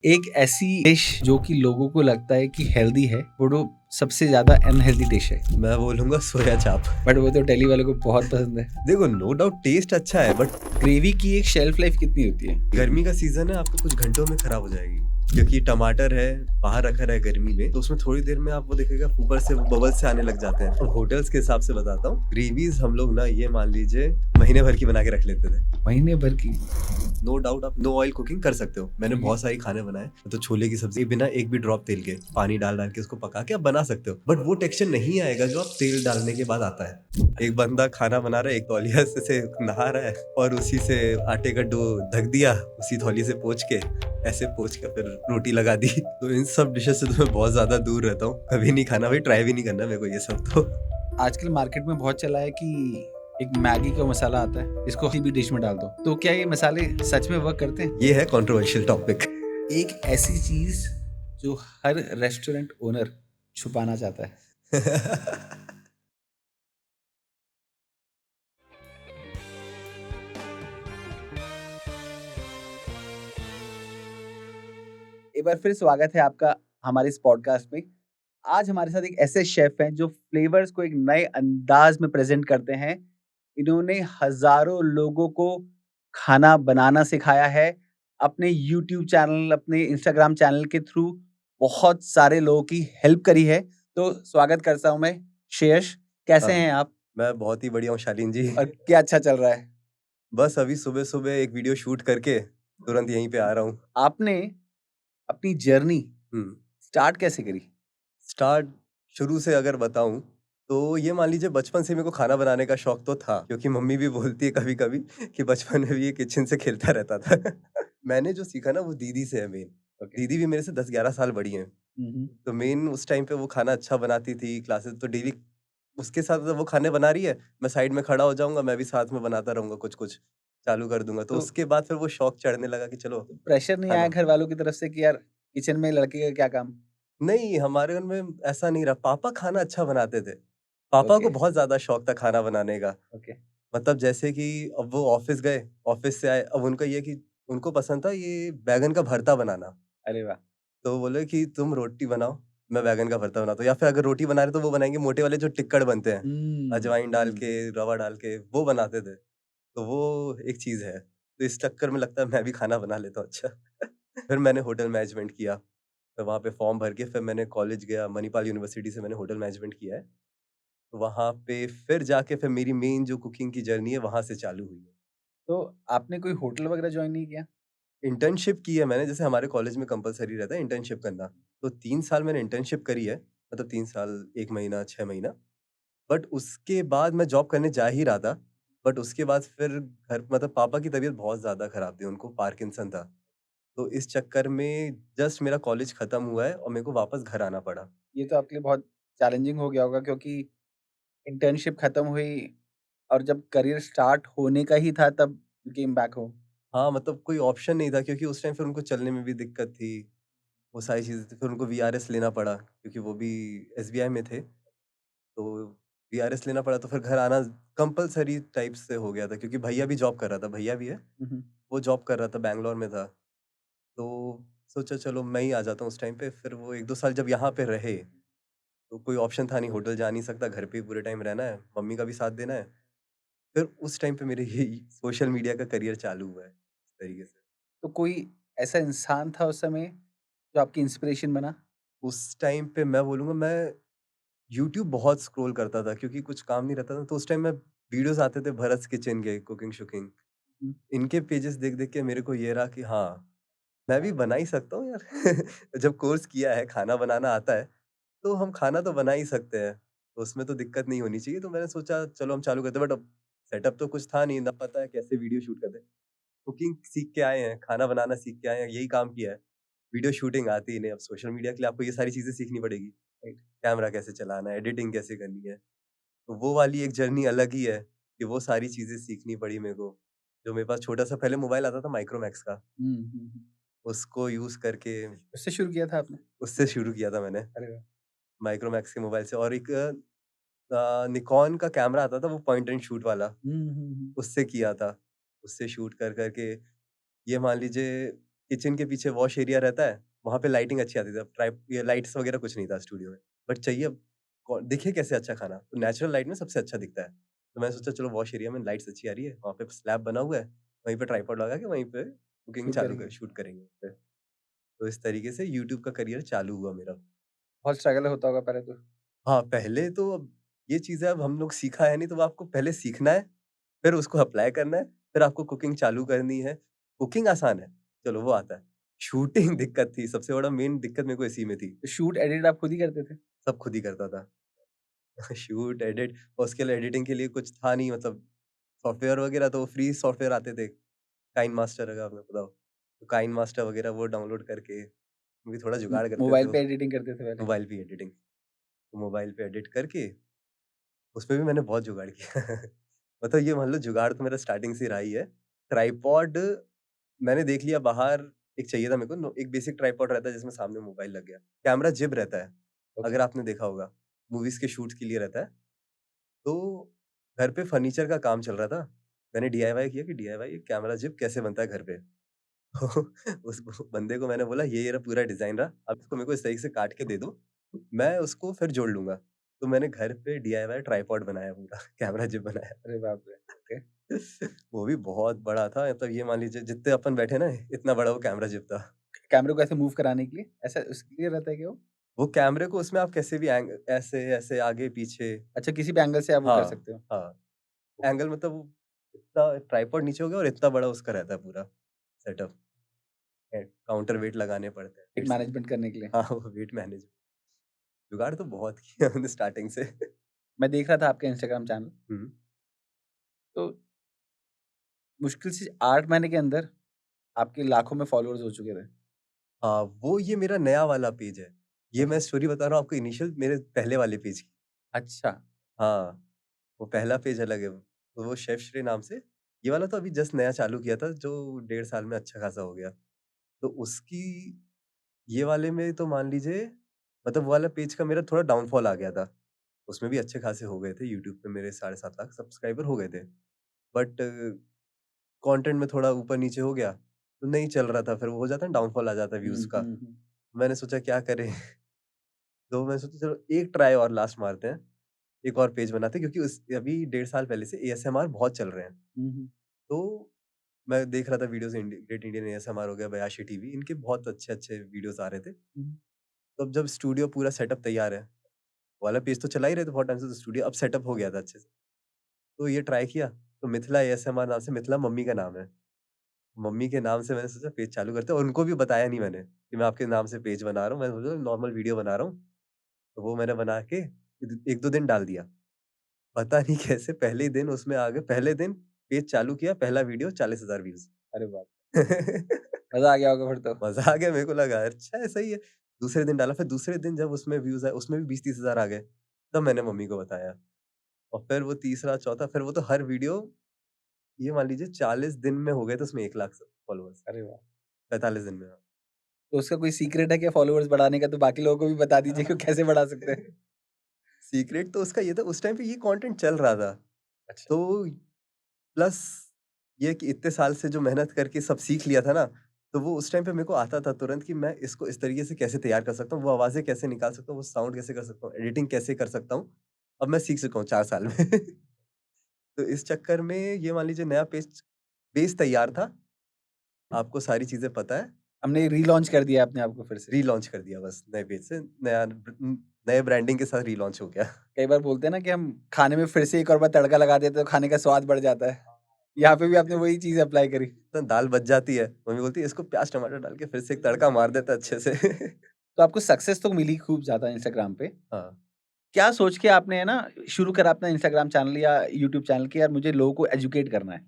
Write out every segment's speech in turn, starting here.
एक ऐसी डिश जो कि लोगों को लगता है कि हेल्दी है, वो सबसे ज्यादा अनहेल्दी डिश है। मैं बोलूंगा सोया चाप। बट वो तो दिल्ली वालों को बहुत पसंद है। देखो नो डाउट टेस्ट अच्छा है बट ग्रेवी की एक शेल्फ लाइफ कितनी होती है? गर्मी का सीजन है, आपको कुछ घंटों में खराब हो जाएगी क्योंकि टमाटर है बाहर रखा है गर्मी में, तो उसमें थोड़ी देर में आपको देखेगा ऊपर से वो बबल्स से आने लग जाते हैं। अब होटल्स के हिसाब से बताता हूँ, ग्रेवीज हम लोग ना ये मान लीजिए महीने भर की बना के रख लेते थे। महीने भर की? नो डाउट आप नो ऑयल कुकिंग कर सकते हो। मैंने बहुत सारी खाने बनाए, तो छोले की सब्जी बिना एक भी ड्रॉप तेल के पानी डाल डाल के उसको पका के आप बना सकते हो, बट वो टेक्सचर नहीं आएगा जो आप तेल डालने के बाद आता है। एक बंदा खाना बना रहा है, एक तौलिया से नहा रहा है और उसी से आटे का डो ढक दिया, उसी तौलिया से पोंछ के ऐसे पोंछ के फिर रोटी लगा दी। तो इन सब डिशेस से तो मैं बहुत ज्यादा दूर रहता हूँ, कभी नहीं खाना भाई, ट्राई भी नहीं करना मेरे को ये सब। तो आजकल मार्केट में बहुत चला है कि एक मैगी का मसाला आता है, इसको किसी भी डिश में डाल दो। तो क्या ये मसाले सच में वर्क करते हैं? ये है कंट्रोवर्शियल टॉपिक। एक ऐसी चीज जो हर रेस्टोरेंट ओनर छुपाना चाहता है। एक बार फिर स्वागत है आपका हमारे इस पॉडकास्ट में। आज हमारे साथ एक ऐसे शेफ हैं जो फ्लेवर्स को एक नए अंदाज में प्रेजेंट करते हैं। इन्होंने हजारों लोगों को खाना बनाना सिखाया है। अपने यूट्यूब चैनल, अपने इंस्टाग्राम चैनल के थ्रू बहुत सारे लोगों की हेल्प करी है। तो स्वागत करता हूँ मैं श्रेयस। कैसे हैं आप? मैं बहुत ही बढ़िया हूँ शालीन जी। और क्या अच्छा चल रहा है? बस अभी सुबह सुबह एक वीडियो शूट करके तुरंत यहीं पे आ रहा हूँ। आपने अपनी जर्नी हम्म स्टार्ट कैसे करी? स्टार्ट शुरू से अगर बताऊं तो ये मान लीजिए बचपन से मेरे को खाना बनाने का शौक तो था, क्योंकि मम्मी भी बोलती है कभी कभी कि बचपन में भी ये किचन से खेलता रहता था। मैंने जो सीखा ना वो दीदी से है मेन। ओके। दीदी भी मेरे से 10-11 साल बड़ी हैं। तो मेन उस टाइम पे वो खाना अच्छा बनाती थी, क्लासेस तो डेली उसके साथ वो खाने बना रही है, मैं साइड में खड़ा हो जाऊंगा, मैं भी साथ में बनाता रहूंगा, कुछ कुछ चालू कर दूंगा। तो तो उसके बाद फिर वो शौक चढ़ने लगा कि चलो प्रेशर नहीं आया खाना। घर वालों की तरफ से कि यार किचन में लड़के का क्या काम? नहीं, हमारे घर में ऐसा नहीं रहा, पापा खाना अच्छा बनाते थे। पापा ओके। को बहुत ज़्यादा शौक था खाना बनाने का। ओके। मतलब जैसे कि अब वो ऑफ़िस गए, ऑफ़िस से आए, अब उनका ये है कि उनको पसंद था ये बैंगन का भरता बनाना। अरे वाह! तो वो बोले कि तुम रोटी बनाओ, मैं बैंगन का भरता बनाता हूँ, या फिर अगर रोटी बना रहे तो वो बनाएँगे मोटे वाले जो टिक्कड़ बनते हैं, अजवाइन डाल के, रवा डाल के, वो बनाते थे। तो वो एक चीज़ है। तो इस चक्कर में लगता है मैं भी खाना बना लेता हूँ अच्छा। फिर मैंने होटल मैनेजमेंट किया। फिर वहाँ पे फॉर्म भर के फिर मैंने कॉलेज गया, मणिपाल यूनिवर्सिटी से मैंने होटल मैनेजमेंट किया है। तो वहाँ पे फिर जाके फिर मेरी मेन जो कुकिंग की जर्नी है वहाँ से चालू हुई है। तो आपने कोई होटल वगैरह जॉइन नहीं किया? इंटर्नशिप की है मैंने, जैसे हमारे कॉलेज में कंपल्सरी रहता है इंटर्नशिप करना। तो 3 साल मैंने इंटर्नशिप करी है, मतलब 3 साल, 1 महीना, 6 महीना। बट उसके बाद मैं जॉब करने जा ही रहा था। बट उसके बाद फिर घर मतलब पापा की तबीयत बहुत ज़्यादा खराब थी, उनको पार्किंसन था। तो इस चक्कर में जस्ट मेरा कॉलेज खत्म हुआ है और मेरे को वापस घर आना पड़ा। ये तो आपके लिए बहुत चैलेंजिंग हो गया होगा क्योंकि इंटर्नशिप खत्म हुई और जब करियर स्टार्ट होने का ही था तब यू केम बैक होम। हाँ, मतलब कोई ऑप्शन नहीं था क्योंकि उस टाइम फिर उनको चलने में भी दिक्कत थी, वो सारी चीज़ें थी। फिर उनको वीआरएस लेना पड़ा क्योंकि वो भी एसबीआई में थे, तो वीआरएस लेना पड़ा, तो फिर घर आना कंपल्सरी टाइप से हो गया था क्योंकि भैया भी जॉब कर रहा था, भैया भी है, हुँ, हुँ। वो जॉब कर रहा था, बैंगलोर में था। तो सोचा चलो मैं ही आ जाता हूँ उस टाइम पे। फिर वो 1-2 साल जब यहाँ पे रहे, तो कोई ऑप्शन था नहीं, होटल जा नहीं सकता, घर पे ही पूरे टाइम रहना है, मम्मी का भी साथ देना है। फिर उस टाइम पे मेरे यही सोशल मीडिया का करियर चालू हुआ है, इस तरीके से। तो कोई ऐसा इंसान था उस समय जो आपकी इंस्पिरेशन बना? उस टाइम पे मैं बोलूँगा मैं यूट्यूब बहुत स्क्रॉल करता था क्योंकि कुछ काम नहीं रहता था, तो उस टाइम में वीडियोज़ आते थे भरत किचन के, कुकिंग-शुकिंग। हुँ। इनके पेजेस देख-देख के मेरे को ये रहा कि हाँ, मैं भी बना ही सकता हूँ यार। जब कोर्स किया है, खाना बनाना आता है, तो हम खाना तो बना ही सकते हैं, तो उसमें तो दिक्कत नहीं होनी चाहिए। तो मैंने सोचा चलो हम चालू करते हैं, बट अब सेटअप तो कुछ था नहीं, ना पता है कैसे वीडियो शूट करते हैं। कुकिंग सीख के आए हैं, खाना बनाना सीख के आए हैं, यही काम किया है। वीडियो शूटिंग आती ही नहीं, अब सोशल मीडिया के लिए आपको ये सारी चीज़ें सीखनी पड़ेगी, राइट? कैमरा कैसे चलाना है, एडिटिंग कैसे करनी है, तो वो वाली एक जर्नी अलग ही है कि वो सारी चीज़ें सीखनी पड़ी मेरे को। जो मेरे पास छोटा-सा पहले मोबाइल आता था माइक्रोमैक्स का, हुँ, हुँ, हुँ। उसको यूज़ करके उससे शुरू किया था आपने? उससे शुरू किया था मैंने, अरे वाह! माइक्रोमैक्स के मोबाइल से। और एक निकॉन का कैमरा आता था, वो पॉइंट एंड शूट वाला, हुँ, हुँ, हुँ। उससे किया था। उससे शूट कर कर के ये मान लीजिए किचन के पीछे वॉश एरिया रहता है, वहाँ पे लाइटिंग अच्छी आती थी। अब ये लाइट्स वगैरह कुछ नहीं था स्टूडियो में, बट चाहिए अब दिखे कैसे अच्छा खाना, तो नेचुरल लाइट में सबसे अच्छा दिखता है। तो मैंने सोचा चलो वॉश एरिया में लाइट्स अच्छी आ रही है, वहाँ पे स्लैब बना हुआ है, वहीं पे ट्राइपॉड लगा के वहीं पे कुकिंग शूट चालू कर करेंगे। शूट करेंगे वहाँ पे। तो इस तरीके से यूट्यूब का करियर चालू हुआ मेरा। बहुत स्ट्रगल होता होगा पहले तो। हाँ, पहले तो अब ये चीज़ें अब हम लोग सीखा है नहीं, तो आपको पहले सीखना है, फिर उसको अप्लाई करना है, फिर आपको कुकिंग चालू करनी है। कुकिंग आसान है, चलो वो आता है। शूटिंग दिक्कत थी, सबसे बड़ा मेन दिक्कत मेरे को इसी में थी। तो शूट, एडिट आप खुद ही करते थे? सब खुद ही करता था। शूट, एडिट और उसके लिए एडिटिंग के लिए कुछ था नहीं, मतलब सॉफ्टवेयर वगैरह तो फ्री सॉफ्टवेयर आते थे। काइन मास्टर अगर आपको पता हो, तो काइन मास्टर वगैरह वो डाउनलोड करके भी थोड़ा जुगाड़ करते थे मोबाइल वो, पे एडिटिंग करते थे पहले? मोबाइल पे एडिटिंग। तो मोबाइल पे एडिट करके उसमें भी मैंने बहुत जुगाड़ किया। मतलब ये मान लो जुगाड़ तो मेरा स्टार्टिंग से रहा ही है। ट्राइपॉड मैंने देख लिया बाहर, एक चाहिए था मेरे को एक बेसिक ट्राइपॉड रहता है जिसमें सामने मोबाइल लग गया। कैमरा जिब रहता है, ओके। अगर आपने देखा होगा, मूवीज़ के शूट्स के लिए रहता है। तो घर पे फर्नीचर का काम चल रहा था। मैंने डीआईवाई किया कि डीआईवाई कैमरा जिप कैसे बनता है घर पे। उस बंदे को मैंने बोला ये रहा पूरा डिज़ाइन रहा, अब इसको मेरे को इस तरीके से काट के दे दो, मैं उसको फिर जोड़ लूँगा। तो मैंने घर पे डीआईवाई ट्राइपॉड बनाया पूरा, कैमरा जिप बनाया। अरे बाप रे! ओके। वो भी बहुत बड़ा था, मतलब ये मान लीजिए जितने अपन बैठे ना, इतना बड़ा वो कैमरा जिप था। कैमरे को ऐसे मूव कराने के लिए, ऐसा उसके लिए रहता है क्या वो? वो कैमरे को उसमें आप कैसे भी ऐसे आगे-पीछे। अच्छा, किसी भी एंगल से आप वो कर हाँ, सकते हो। हाँ। एंगल मतलब वो इतना ट्राइपॉड नीचे हो गया और इतना बड़ा उसका रहता है पूरा सेटअप। काउंटर वेट लगाने पड़ते हैं फिर वेट से। मैनेजमेंट करने के लिए। हाँ, वो वेट मैनेज जुगाड़ तो बहुत किया मैंने स्टार्टिंग से। मैं देख रहा था आपका इंस्टाग्राम चैनल, हुँ। तो मुश्किल से 8 महीने के अंदर आपके लाखों में फॉलोअर्स हो चुके थे। हाँ, वो ये मेरा नया वाला पेज है। ये ओके। मैं स्टोरी बता रहा हूँ आपको इनिशियल मेरे पहले वाले पेज की। अच्छा। हाँ, वो पहला पेज अलग है। तो वो शेफ श्री नाम से, ये वाला तो अभी जस्ट नया चालू किया था जो 1.5 साल में अच्छा खासा हो गया। तो उसकी ये वाले में तो मान लीजिए, मतलब वो वाला पेज का मेरा थोड़ा डाउनफॉल आ गया था। उसमें भी अच्छे खासे हो गए थे, यूट्यूब पे मेरे 7.5 लाख सब्सक्राइबर हो गए थे। बट कंटेंट में थोड़ा ऊपर-नीचे हो गया, तो नहीं चल रहा था, फिर वो हो जाता है ना डाउनफॉल आ जाता है हुँ, व्यूज़ का। हुँ, हुँ। मैंने सोचा क्या करें? तो मैंने सोचा चलो एक ट्राई और लास्ट मारते हैं, एक और पेज बनाते हैं, क्योंकि उस अभी 1.5 साल पहले से एएसएमआर बहुत चल रहे हैं। हुँ, हुँ। तो मैं देख रहा था वीडियोज़, ग्रेट इंडियन एएसएमआर हो गया, बयाशी टीवी, इनके बहुत अच्छे-अच्छे वीडियोज़ आ रहे थे। हुँ। तो अब जब स्टूडियो पूरा सेटअप तैयार है, वो वाला पेज तो चला ही रहे थे बहुत टाइम से, तो स्टूडियो अब सेटअप हो गया था अच्छे से। तो ये ट्राई किया, तो मिथिला एएसएमआर नाम से, मिथिला मम्मी का नाम है। मम्मी के नाम से मैंने सोचा पेज चालू करते हैं, और उनको भी बताया नहीं मैंने कि मैं आपके नाम से पेज बना रहा हूँ, मैंने सोचा नॉर्मल वीडियो बना रहा हूँ। तो वो मैंने बना के 1-2 दिन डाल दिया। पता नहीं कैसे पहले ही दिन उसमें आ गए, पहले दिन पेज चालू किया, पहला वीडियो 40,000 व्यूज़। अरे बाप! मज़ा आ गया होगा फिर तो। मज़ा आ गया, मेरे को लगा अच्छा है, सही है। दूसरे दिन डाला, फिर दूसरे दिन जब उसमें व्यूज़ आए, उसमें भी 20-30 हज़ार आ गए, तब मैंने मम्मी को बताया। और फिर वो तीसरा, चौथा, फिर वो तो हर वीडियो, ये मान लीजिए 40 दिन में हो गए थे उसमें 1 लाख सब फॉलोवर्स, अरे वाह! 45 दिन में। तो उसका कोई सीक्रेट है क्या फॉलोअर्स बढ़ाने का? तो बाकी लोगों को भी बता दीजिए कि वो कैसे बढ़ा सकते हैं? सीक्रेट तो उसका ये था, उस टाइम पे ये कंटेंट चल रहा था। अच्छा। तो प्लस ये कि इतने साल से जो मेहनत करके सब सीख लिया था ना, तो वो उस टाइम पे मेरे को आता था तुरंत कि मैं इसको इस तरीके से कैसे तैयार कर सकता हूँ, वो आवाज़ें कैसे निकाल सकता हूँ, वो साउंड कैसे कर सकता हूँ, एडिटिंग कैसे कर सकता हूँ। अब मैं सीख चुका हूँ 4 साल में। तो इस चक्कर में ये मान लीजिए नया पेज तैयार था, आपको सारी चीज़ें पता है, हमने रीलॉन्च कर दिया अपने आप को फिर से। रीलॉन्च कर दिया बस नए पेज से, नए ब्रांडिंग के साथ रीलॉन्च हो गया। कई बार बोलते हैं ना कि हम खाने में फिर से एक और बार तड़का लगा देते हैं तो खाने का स्वाद बढ़ जाता है। यहाँ पे भी आपने वही चीज़ अप्लाई करी। तो दाल बच जाती है, मम्मी बोलती है इसको प्याज़ टमाटर डाल के फिर से एक तड़का मार देता अच्छे से। तो आपको सक्सेस तो मिली खूब ज़्यादा इंस्टाग्राम पे। हाँ, क्या सोच के आपने है ना शुरू करा अपना इंस्टाग्राम चैनल या यूट्यूब चैनल कि यार मुझे लोगों को एजुकेट करना है?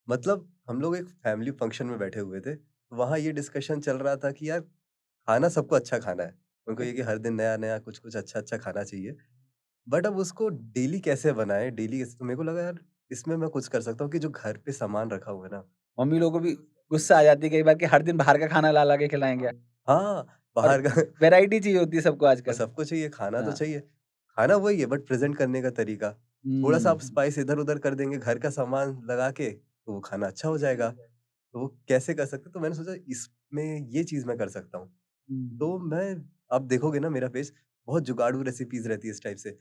मतलब हम लोग एक फैमिली फंक्शन में बैठे हुए थे, वहाँ ये डिस्कशन चल रहा था कि यार खाना सबको अच्छा खाना है। उनको ओके। ये कि हर दिन नया-नया कुछ-कुछ अच्छा-अच्छा खाना चाहिए। बट अब उसको डेली कैसे बनाएँ, डेली कैसे, तो मेरे को लगा यार इसमें मैं कुछ कर सकता हूँ कि जो घर पे सामान रखा हुआ है ना। मम्मी लोगों को भी गुस्सा आ जाती है कई बार कि हर दिन बाहर का खाना ला-ला के खिलाएँगे हाँ, और बाहर का वैरायटी चाहिए होती है सबको वो आजकल। सबको चाहिए, खाना तो हाँ। चाहिए। खाना वही है बट प्रेज़ेंट करने का तरीका। थोड़ा-सा आप हुँ। स्पाइस इधर-उधर कर देंगे, घर का सामान लगा के, तो वो खाना अच्छा हो जाएगा। तो वो कैसे कर सकते हैं? तो मैंने सोचा इस में ये चीज़ मैं कर सकता हूँ। तो हुँ, मैं आप देखोगे ना मेरा पेज बहुत जुगाड़ू रेसिपीज़ रहती है इस टाइप से।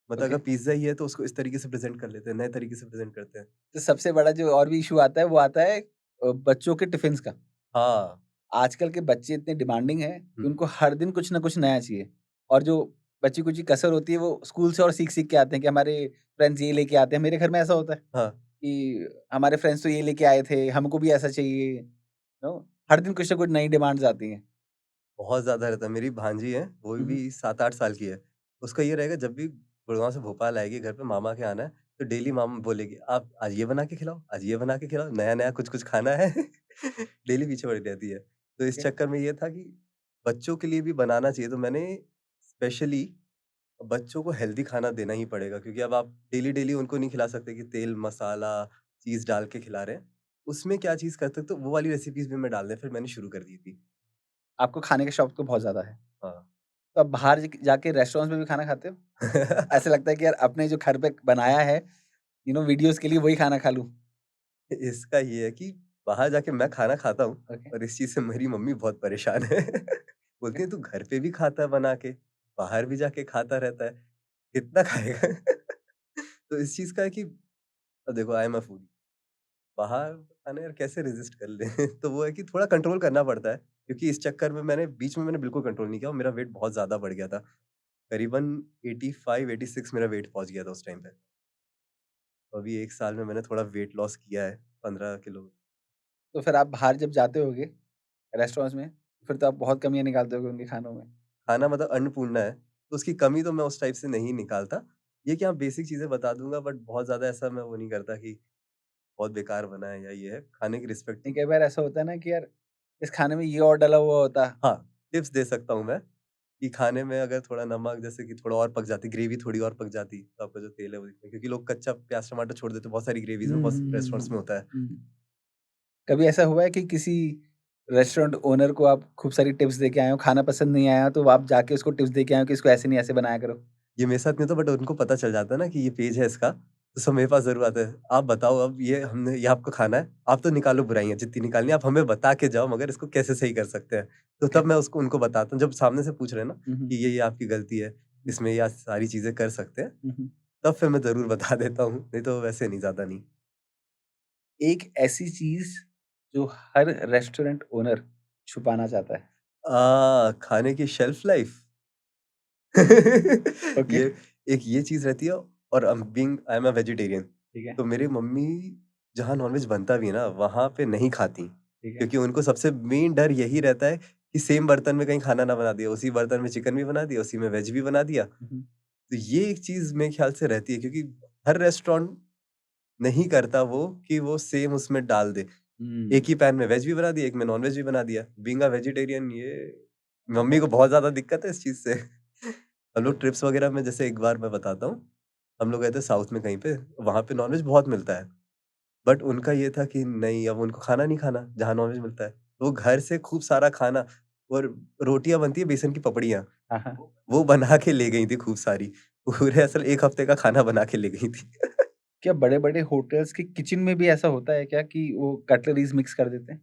मतलब ओके। अगर पिज़्ज़ा ही है तो उसको इस तरीके से प्रेज़ेंट कर लेते हैं, नए तरीके से प्रेज़ेंट करते हैं। तो सबसे बड़ा जो और भी इश्यू आता है वो आता है बच्चों के टिफ़िन्स का। हाँ। आजकल के बच्चे इतने डिमांडिंग हैं कि हुँ। उनको हर दिन कुछ ना कुछ नया चाहिए और जो बची-कुची कसर होती है वो स्कूल से और सीख-सीख के आते हैं कि हमारे फ्रेंड्स ये लेके आते हैं। मेरे घर में ऐसा होता है हाँ। कि हमारे फ्रेंड्स तो ये लेके आए थे, हमको भी ऐसा चाहिए। नो हर दिन कुछ ना कुछ नई डिमांड्स आती हैं। बहुत ज़्यादा रहता है। मेरी भांजी है, वो हुँ, हुँ। भी 7-8 साल की है। उसका ये रहेगा जब भी गुड़गाँव से भोपाल आएगी, घर पे मामा के आना है, तो डेली मामा बोलेगी, "आप आज ये बना के खिलाओ, आज ये बना के खिलाओ, नया-नया कुछ-कुछ खाना है।" डेली पीछे पड़ी रहती है। तो इस ओके। चक्कर में ये था कि बच्चों के लिए भी बनाना चाहिए, तो मैंने स्पेशली बच्चों को हेल्दी खाना देना ही पड़ेगा क्योंकि अब आप डेली-डेली उनको नहीं खिला सकते कि तेल, मसाला, चीज़ डाल के खिला रहे हैं। उसमें क्या चीज़ कर सकते हो, वो वाली रेसिपीज़ भी मैं डालने फिर मैंने शुरू कर दी थी। आपको खाने का शौक तो बहुत ज़्यादा है। हाँ। तो आप बाहर जाके रेस्टोरेंट्स में भी खाना खाते हो? ऐसा लगता है कि यार अपने जो घर पे बनाया है, वीडियोज़ के लिए वही खाना खा लूँ? इसका ये है कि बाहर जाके मैं खाना खाता हूँ ओके, और इस चीज़ से मेरी मम्मी बहुत परेशान है। ओके। बोलती है, "तू घर पे भी खाता है बना के, बाहर भी जाके खाता रहता है, कितना खाएगा?" तो इस चीज़ का है कि अब देखो आई एम अ फूडी, बाहर खाना यार कैसे रेज़िस्ट कर लें? तो वो है कि थोड़ा कंट्रोल करना पड़ता है क्योंकि इस चक्कर में बीच में मैंने बिल्कुल कंट्रोल नहीं किया और मेरा वेट बहुत ज़्यादा बढ़ गया था। करीबन 85-86 मेरा वेट पहुँच गया था उस टाइम पे। तो अभी 1 साल में मैंने थोड़ा वेट लॉस किया है, 15 किलो। तो फिर आप बाहर जब जाते होगे रेस्टोरेंट्स में, फिर तो आप बहुत कमियाँ निकालते होगे उनके खानों में? खाना मतलब अन्नपूर्णा है, तो उसकी कमी तो मैं उस टाइप से नहीं निकालता। ये कि हाँ, बेसिक चीज़ें बता दूँगा बट बहुत ज़्यादा ऐसा मैं वो नहीं करता कि बहुत बेकार बना है या ये है। खाने की रिस्पेक्ट नहीं, तो कई बार ऐसा होता है ना कि यार इस खाने में ये और डला हुआ होता। हाँ, टिप्स दे सकता हूँ मैं कि खाने में अगर थोड़ा नमक जैसे कि थोड़ा और पक जाती, ग्रेवी थोड़ी और पक जाती, तो आपका जो तेल है वो दिखता क्योंकि लोग कच्चा प्याज़ टमाटर छोड़ देते हैं, बहुत सारी ग्रेवीज़ में हुँ, बहुत हुँ, हुँ, रेस्टोरेंट्स में हुँ, होता है। हुँ। कभी ऐसा हुआ है कि किसी रेस्टोरेंट ओनर को आप खूब सारी टिप्स दे के आए हो, खाना पसंद नहीं आया तो आप जाके उसको टिप्स दे के आए हो कि इसको ऐसे नहीं ऐसे बनाया करो? ये मेरे साथ नहीं होता बट उनको पता चल जाता है ना कि ये पेज है इसका, तो सब मेरे पास ज़रूर आते हैं। आप बताओ अब ये आपको खाना है, आप तो निकालो बुराइयाँ जितनी निकालनी है, आप हमें बता के जाओ मगर इसको कैसे सही कर सकते हैं। तो ओके। तब मैं उसको उनको बताता हूँ, जब सामने से पूछ रहे हैं ना हुँ, हुँ, कि ये आपकी गलती है, हुँ, इसमें ये सारी चीज़ें कर सकते हैं, हुँ, हुँ। तब फिर मैं ज़रूर बता देता हूँ, नहीं तो वैसे नहीं, ज़्यादा नहीं। एक ऐसी चीज़ जो हर रेस्टोरेंट ओनर छुपाना चाहता है। खाने की शेल्फ लाइफ़ ओके, ये एक ये चीज़ रहती है और आई एम अ वेजिटेरियन ठीक है, तो मेरी मम्मी जहाँ नॉनवेज बनता भी है ना, वहाँ पे नहीं खाती। ठीक है। क्योंकि उनको सबसे मेन डर यही रहता है कि सेम बर्तन में कहीं खाना ना बना दिया, उसी बर्तन में चिकन भी बना दिया, उसी में वेज भी बना दिया। हुँ, हुँ, तो ये एक चीज़ मेरे ख़्याल से रहती है क्योंकि हर रेस्टोरेंट नहीं करता वो कि वो सेम उसमें डाल दे। एक हुँ, ही पैन में वेज भी बना दिया, एक में नॉन-वेज भी बना दिया। बीइंग अ वेजिटेरियन ये मम्मी को बहुत ज़्यादा दिक्कत है इस चीज़ से। हम लोग ट्रिप्स वगैरह में जैसे एक बार मैं बताता हूँ, हम लोग गए थे साउथ में कहीं पे, वहाँ पे नॉन-वेज बहुत मिलता है। बट उनका ये था कि नहीं अब उनको खाना नहीं खाना, जहाँ नॉन-वेज मिलता है। वो घर से खूब सारा खाना और रोटियाँ बनती है बेसन की पपड़ियाँ, हाँ, हाँ। वो बना के ले गई थी खूब सारी। पूरे असल 1 हफ्ते का खाना बना के ले गई थी। क्या बड़े-बड़े होटल्स के किचन में भी ऐसा होता है क्या कि वो कटलरीज़ मिक्स कर देते हैं?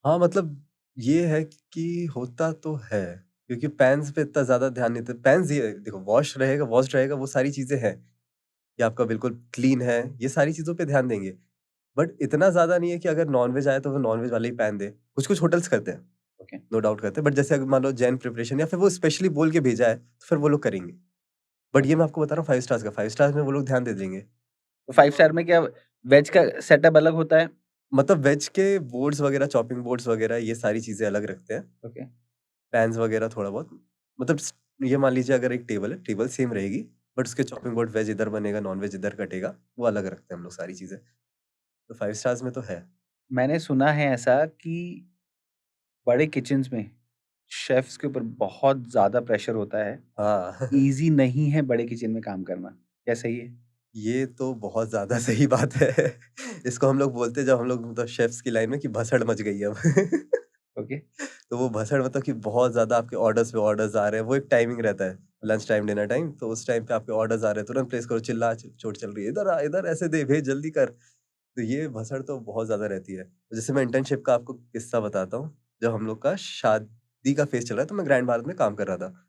हाँ, मतलब ये है कि होता तो है, क्योंकि पैन्स पे इतना ज़्यादा ध्यान नहीं देते। पैन्स ये देखो वॉश्ड रहेगा वो सारी चीज़ें हैं, कि आपका बिल्कुल क्लीन है, ये सारी चीज़ों पे ध्यान देंगे। बट इतना ज़्यादा नहीं है कि अगर नॉन-वेज आए तो वो नॉन-वेज वाले ही पैन दें। कुछ-कुछ होटल्स करते हैं, ओके। नो डाउट करते हैं, बट जैसे अगर मान लो जैन प्रिपरेशन या फिर वो स्पेशली बोल के भेजा है, तो फिर वो लोग करेंगे। बट ये मैं आपको बता रहा हूँ 5 स्टार्स का, 5 स्टार्स में वो लोग ध्यान दे देंगे। तो 5 स्टार में क्या वेज का सेटअप अलग होता है? मतलब वेज के बोर्ड्स वगैरह, चॉपिंग बोर्ड्स वगैरह ये सारी चीज़ें अलग रखते हैं। ओके। पैन्स वगैरह थोड़ा बहुत मतलब ये मान लीजिए अगर एक टेबल है, टेबल सेम रहेगी, बट उसके चॉपिंग बोर्ड वेज इधर बनेगा, नॉन-वेज इधर कटेगा, वो अलग रखते हैं हम लोग सारी चीज़ें। तो 5 स्टार्स में तो है। मैंने सुना है ऐसा कि बड़े किचन्स में शेफ्स के ऊपर बहुत ज़्यादा प्रेशर होता है। हाँ, ईज़ी नहीं है बड़े किचन में काम करना। क्या सही है? ये तो बहुत ज़्यादा सही बात है। इसको हम लोग बोलते हैं जब हम लोग मतलब शेफ्स की लाइन में कि भसड़ मच गई है अब। ओके। तो वो भसड़ मतलब कि बहुत ज़्यादा आपके ऑर्डर्स पे ऑर्डर्स आ रहे हैं, वो एक टाइमिंग रहता है, लंच टाइम, डिनर टाइम, तो उस टाइम पे आपके ऑर्डर्स आ रहे हैं, तुरंत प्लेस करो, चोट चल रही है, इधर आ, इधर ऐसे दे, भेज जल्दी कर। तो ये भसड़ तो बहुत ज़्यादा रहती है। जैसे मैं इंटर्नशिप का आपको किस्सा बताता हूँ। जब हम लोग का शादी का फेज़ चल रहा है, तो मैं ग्रैंड भारत में काम कर रहा था।